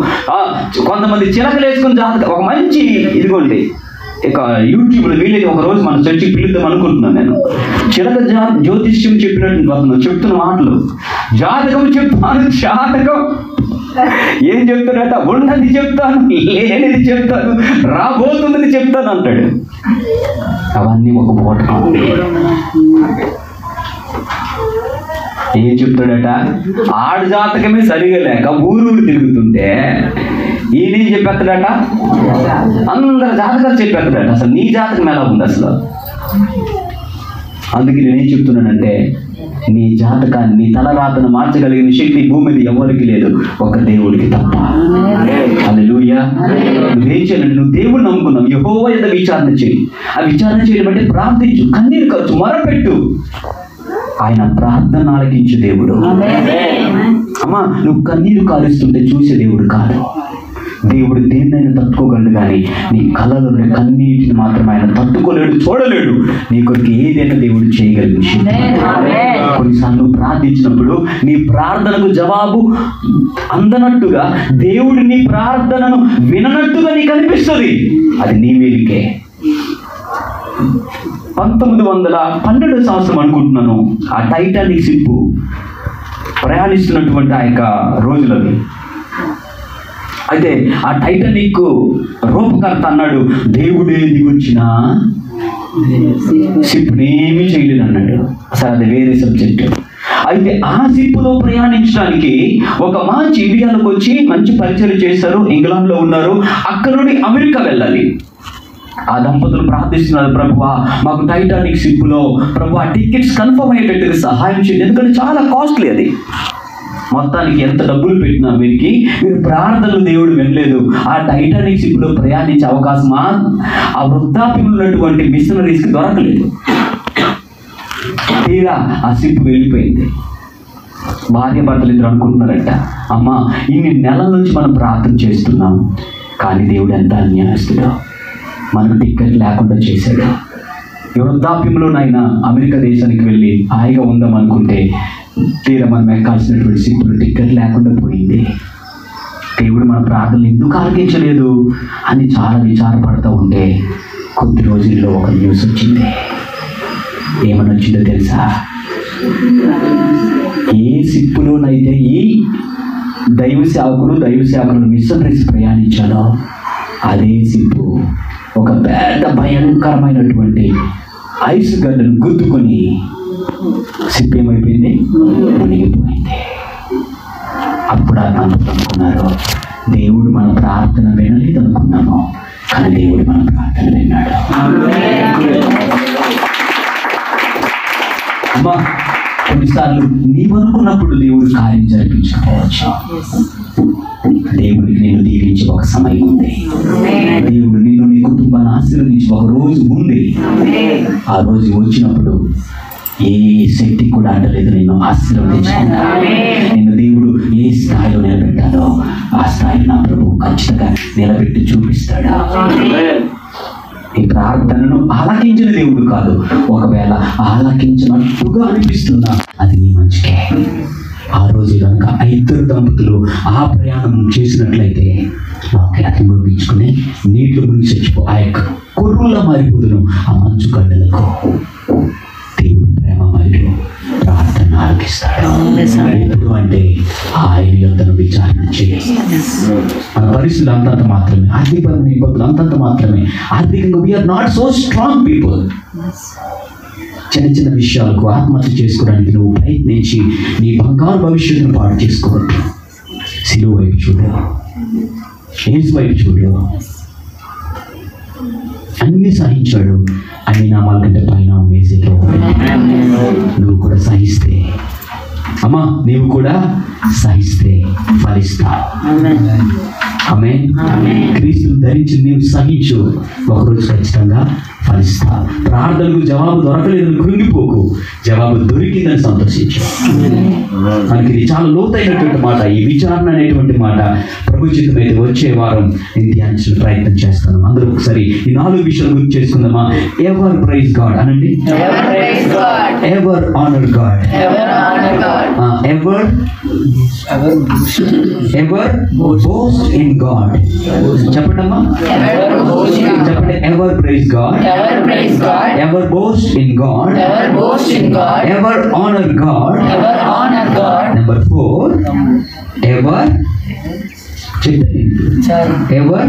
కొంతమంది చిలకలు వేసుకుని జాతకం ఒక మంచి ఇదిగోండి. ఇక యూట్యూబ్లో వీళ్ళకి ఒక రోజు మన చర్చికి పిలుద్దాం అనుకుంటున్నాను. నేను చిలక జ్యోతిష్యం చెప్పినట్టు చెప్తున్న మాటలు, జాతకం చెప్తాను. జాతకం ఏం చెప్తాడట? ఉన్నది చెప్తాను, లేనిది చెప్తాను, రాబోతున్నది చెప్తాను అంటాడు. అవన్నీ ఒక పూట. ఏం చెప్తాడట? ఆడు జాతకమే సరిగా లేక ఊరు తిరుగుతుంటే ఈయనేం చెప్పేస్తాడట? అందరు జాతకాలు చెప్పేస్తాడట. అసలు నీ జాతకం ఎలా ఉంది అసలు? అందుకే నేనేం చెప్తున్నానంటే, నీ జాతకాన్ని, నీ తలరాతను మార్చగలిగిన శక్తి భూమి మీద ఎవరికి లేదు, ఒక దేవుడికి తప్ప. హల్లెలూయా. నువ్వేం చేయాలంటే, నువ్వు దేవుడిని నమ్ముకున్నావు, యెహోవా యొద్ద విచారణ చేయి. ఆ విచారణ చేయడం అంటే ప్రార్థించు, కన్నీరు ఖర్చు, మొరపెట్టు. ఆయన ప్రార్థన ఆలకించు దేవుడు. అమ్మా నువ్వు కన్నీరు కారుస్తుంటే చూసే దేవుడు కాదు. దేవుడు దేన్నైనా తట్టుకోగలడు, కానీ నీ కళ్ళలో కన్నీటిని మాత్రం ఆయన తట్టుకోలేడు, చూడలేడు. నీ కొరకు ఏదైనా దేవుడు చేయగలిగిన శక్తి. కొన్నిసార్లు నువ్వు ప్రార్థించినప్పుడు నీ ప్రార్థనకు జవాబు అందనట్టుగా దేవుడు నీ ప్రార్థనను విననట్టుగా నీకు అనిపిస్తుంది. అది నీ మేలుకే. 1912 సంవత్సరం అనుకుంటున్నాను, ఆ టైటానిక్ షిప్ ప్రయాణిస్తున్నటువంటి ఆ యొక్క రోజులవి. అయితే ఆ టైటానిక్ రూపకర్త అన్నాడు, దేవుడే దిగొచ్చినా షిప్ని ఏమీ చేయలేదు అన్నాడు. అసలు అది వేరే సబ్జెక్ట్. అయితే ఆ షిప్లో ప్రయాణించడానికి ఒక మంచి ఇండియాలోకి వచ్చి మంచి పరిచయం చేశారు, ఇంగ్లాండ్లో ఉన్నారు. అక్కడ నుండి అమెరికా వెళ్ళాలి. ఆ దంపతులు ప్రార్థిస్తున్నారు, ప్రభువా మాకు టైటానిక్ షిప్లో ప్రభువా టికెట్స్ కన్ఫర్మ్ అయ్యేటట్టుగా సహాయం చేయండి, ఎందుకంటే చాలా కాస్ట్లీ అది. మొత్తానికి ఎంత డబ్బులు పెట్టినా వీరికి ప్రార్థనలు దేవుడు వినలేదు. ఆ టైటానిక్ షిప్లో ప్రయాణించే అవకాశం ఆ వృద్ధాప్యం ఉన్నటువంటి మిషనరీస్కి దొరకలేదు. తీరా ఆ షిప్ వెళ్ళిపోయింది. భార్య భర్తలు ఇద్దరు అనుకుంటున్నారంట, అమ్మా ఇన్ని నెలల నుంచి మనం ప్రార్థన చేస్తున్నాం, కానీ దేవుడు ఎంత అన్యాయస్తుడో, మనకు టికెట్ లేకుండా చేశాడు. ఈ వృద్ధాప్యంలోనైనా అమెరికా దేశానికి వెళ్ళి హాయిగా ఉందాం అనుకుంటే తీరా మనం ఎక్కాల్సినటువంటి షిప్లో టికెట్ లేకుండా పోయింది. దేవుడు మన ప్రార్థనలు ఎందుకు ఆలకించలేదు అని చాలా విచారపడుతూ ఉంటే కొద్ది రోజుల్లో ఒక న్యూస్ వచ్చింది. ఏమని వచ్చిందో తెలుసా? ఏ షిప్లోనైతే ఈ దైవ సేవకులు మిషనరీస్ ప్రయాణించాలో అదే షిప్ ఒక పెద్ద భయంకరమైనటువంటి ఐస్ గడ్డను గుద్దుకొని షిప్ ఏమైపోయింది, మునిగిపోయింది. అప్పుడు అనుకున్నారు, దేవుడు మన ప్రార్థన వినలేదు అనుకున్నాము, కానీ దేవుడు మన ప్రార్థన విన్నాడు. అమ్మా కొన్నిసార్లు నీవు అనుకున్నప్పుడు దేవుడు కార్యం జరిపించుకోవచ్చు. దేవుడికి నేను దీవించి ఒక సమయం ఉంది. దేవుడు నేను నీ కుటుంబాన్ని ఆశీర్వదించి ఒక రోజు ఉంది. ఆ రోజు వచ్చినప్పుడు ఏ శక్తి కూడా అంటలేదు, నేను ఆశీర్వదించుకున్నా. నేను దేవుడు ఏ స్థాయిలో నిలబెట్టాడో ఆ స్థాయిలో నా ప్రభు ఖచ్చితంగా నిలబెట్టి చూపిస్తాడు. ఈ ప్రార్థనను ఆలకించిన దేవుడు కాదు, ఒకవేళ ఆలకించినట్టుగా అనిపిస్తున్నా అది నీ మంచికే. ఆ రోజు కనుక 5 దంపతులు ఆ ప్రయాణం చేసినట్లయితే వాక్యాన్ని ముగించుకుని నీటిలో గురించి చచ్చిపో ఆ యొక్క కొర్రులా మారిపోదును ఆ మంచు గడ్డలకు. దేవుడు ప్రేమ మరియు ప్రార్థన ఆలకిస్తాడు. ఎప్పుడు అంటే ఆయన యొద్దను విచారణ చేయాలి. మన పరిస్థితులు అంతంత మాత్రమే, ఆర్థికపరమైన ఇబ్బందులు అంతంత మాత్రమే. ఆర్థికంగా we are not so strong people. చిన్న చిన్న విషయాలకు ఆత్మహత్య చేసుకోవడానికి నువ్వు ప్రయత్నించి నీ బంగారు భవిష్యత్తును పాడు చేసుకోవద్దు. సిలువ వైపు చూడు, యేసు వైపు చూడు. అన్ని సహించాడు, అన్ని నామాల కంటే పైన మేజీలో నువ్వు కూడా సహిస్తే, అమ్మా నీవు కూడా సహిస్తే ఫలిస్తావు. ఆమేన్. క్రీస్తును ధరించి నీవు సహించు, ఒకరోజు ఖచ్చితంగా ఫలిస్తావు. ప్రార్థనకు జవాబు దొరకలేదని కృంగిపోకు, జవాబు దొరికిందని సంతోషించు. మనకి ఇది చాలా లోతైనటువంటి మాట. ఈ విచారణ అనేటువంటి మాట ప్రభు చిత్తమైతే వచ్చే వారం నేను ధ్యానించిన ప్రయత్నం చేస్తాను. అందరూ ఒకసారి ఈ 4 విషయాల గురించి చేసుకుందామా? ఎవర్ ప్రైజ్ గాడ్ అనండి. Ever honour God. Ever boast in God. చెప్పండి అమ్మా, చెప్పండి. Ever praise God, ever boast in God, ever honor God. Number 4, ever ever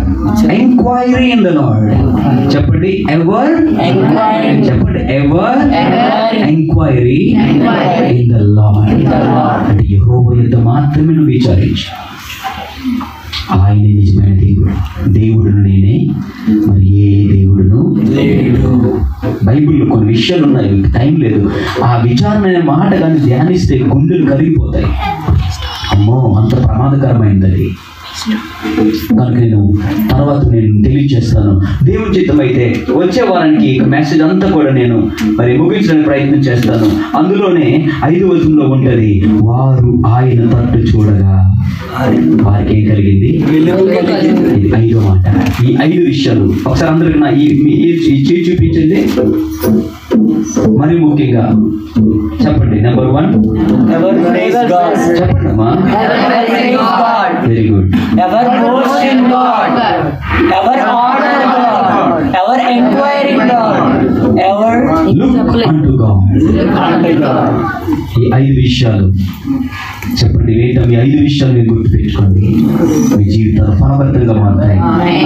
inquiry in the Lord. చెప్పండి ever, చెప్పండి ever inquiry in the Lord. అంటే యెహోవా యొద్ద మాత్రమే నువ్వు విచారించు. ఆయన నిజమైన దేవుడు. దేవుడును నేనే, మరి ఏ దేవుడును లేడు. బైబిల్లో కొన్ని విషయాలు ఉన్నాయి, టైం లేదు. ఆ విచారణ అనే మాట కానీ ధ్యానిస్తే గుండెలు కరిగిపోతాయి. అమ్మో అంత ప్రమాదకరమైనది అది. కనుక తర్వాత నేను తెలియజేస్తాను. దేవుని చిత్తం అయితే వచ్చే వారానికి మెసేజ్ అంతా కూడా నేను మరి ముగించడానికి ప్రయత్నం చేస్తాను. అందులోనే 5వ వచనంలో ఉంటది, వారు ఆయన తట్టు చూడగా వారికి ఏం కలిగింది? ఇది 5వ మాట. ఈ 5 విషయాలు ఒకసారి అందరికి నా ఈ చూపించండి. మరి ముఖ్యంగా చెప్పండి. నెంబర్ 1, చెప్పండి అమ్మా. Very good. Ever boast in God, ever honor God, ever inquire in God, ever look unto God. ఈ 5 విషయాలు చెప్పండి. ఏంటో మీ 5 విషయాలు మీరు గుర్తుపెట్టుకోండి. మీ జీవితాలు ఫలభరితంగా మారుతాయి.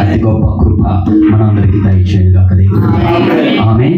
అతి గొప్ప కృప మనందరికీ దయచేయగా. ఆమెన్.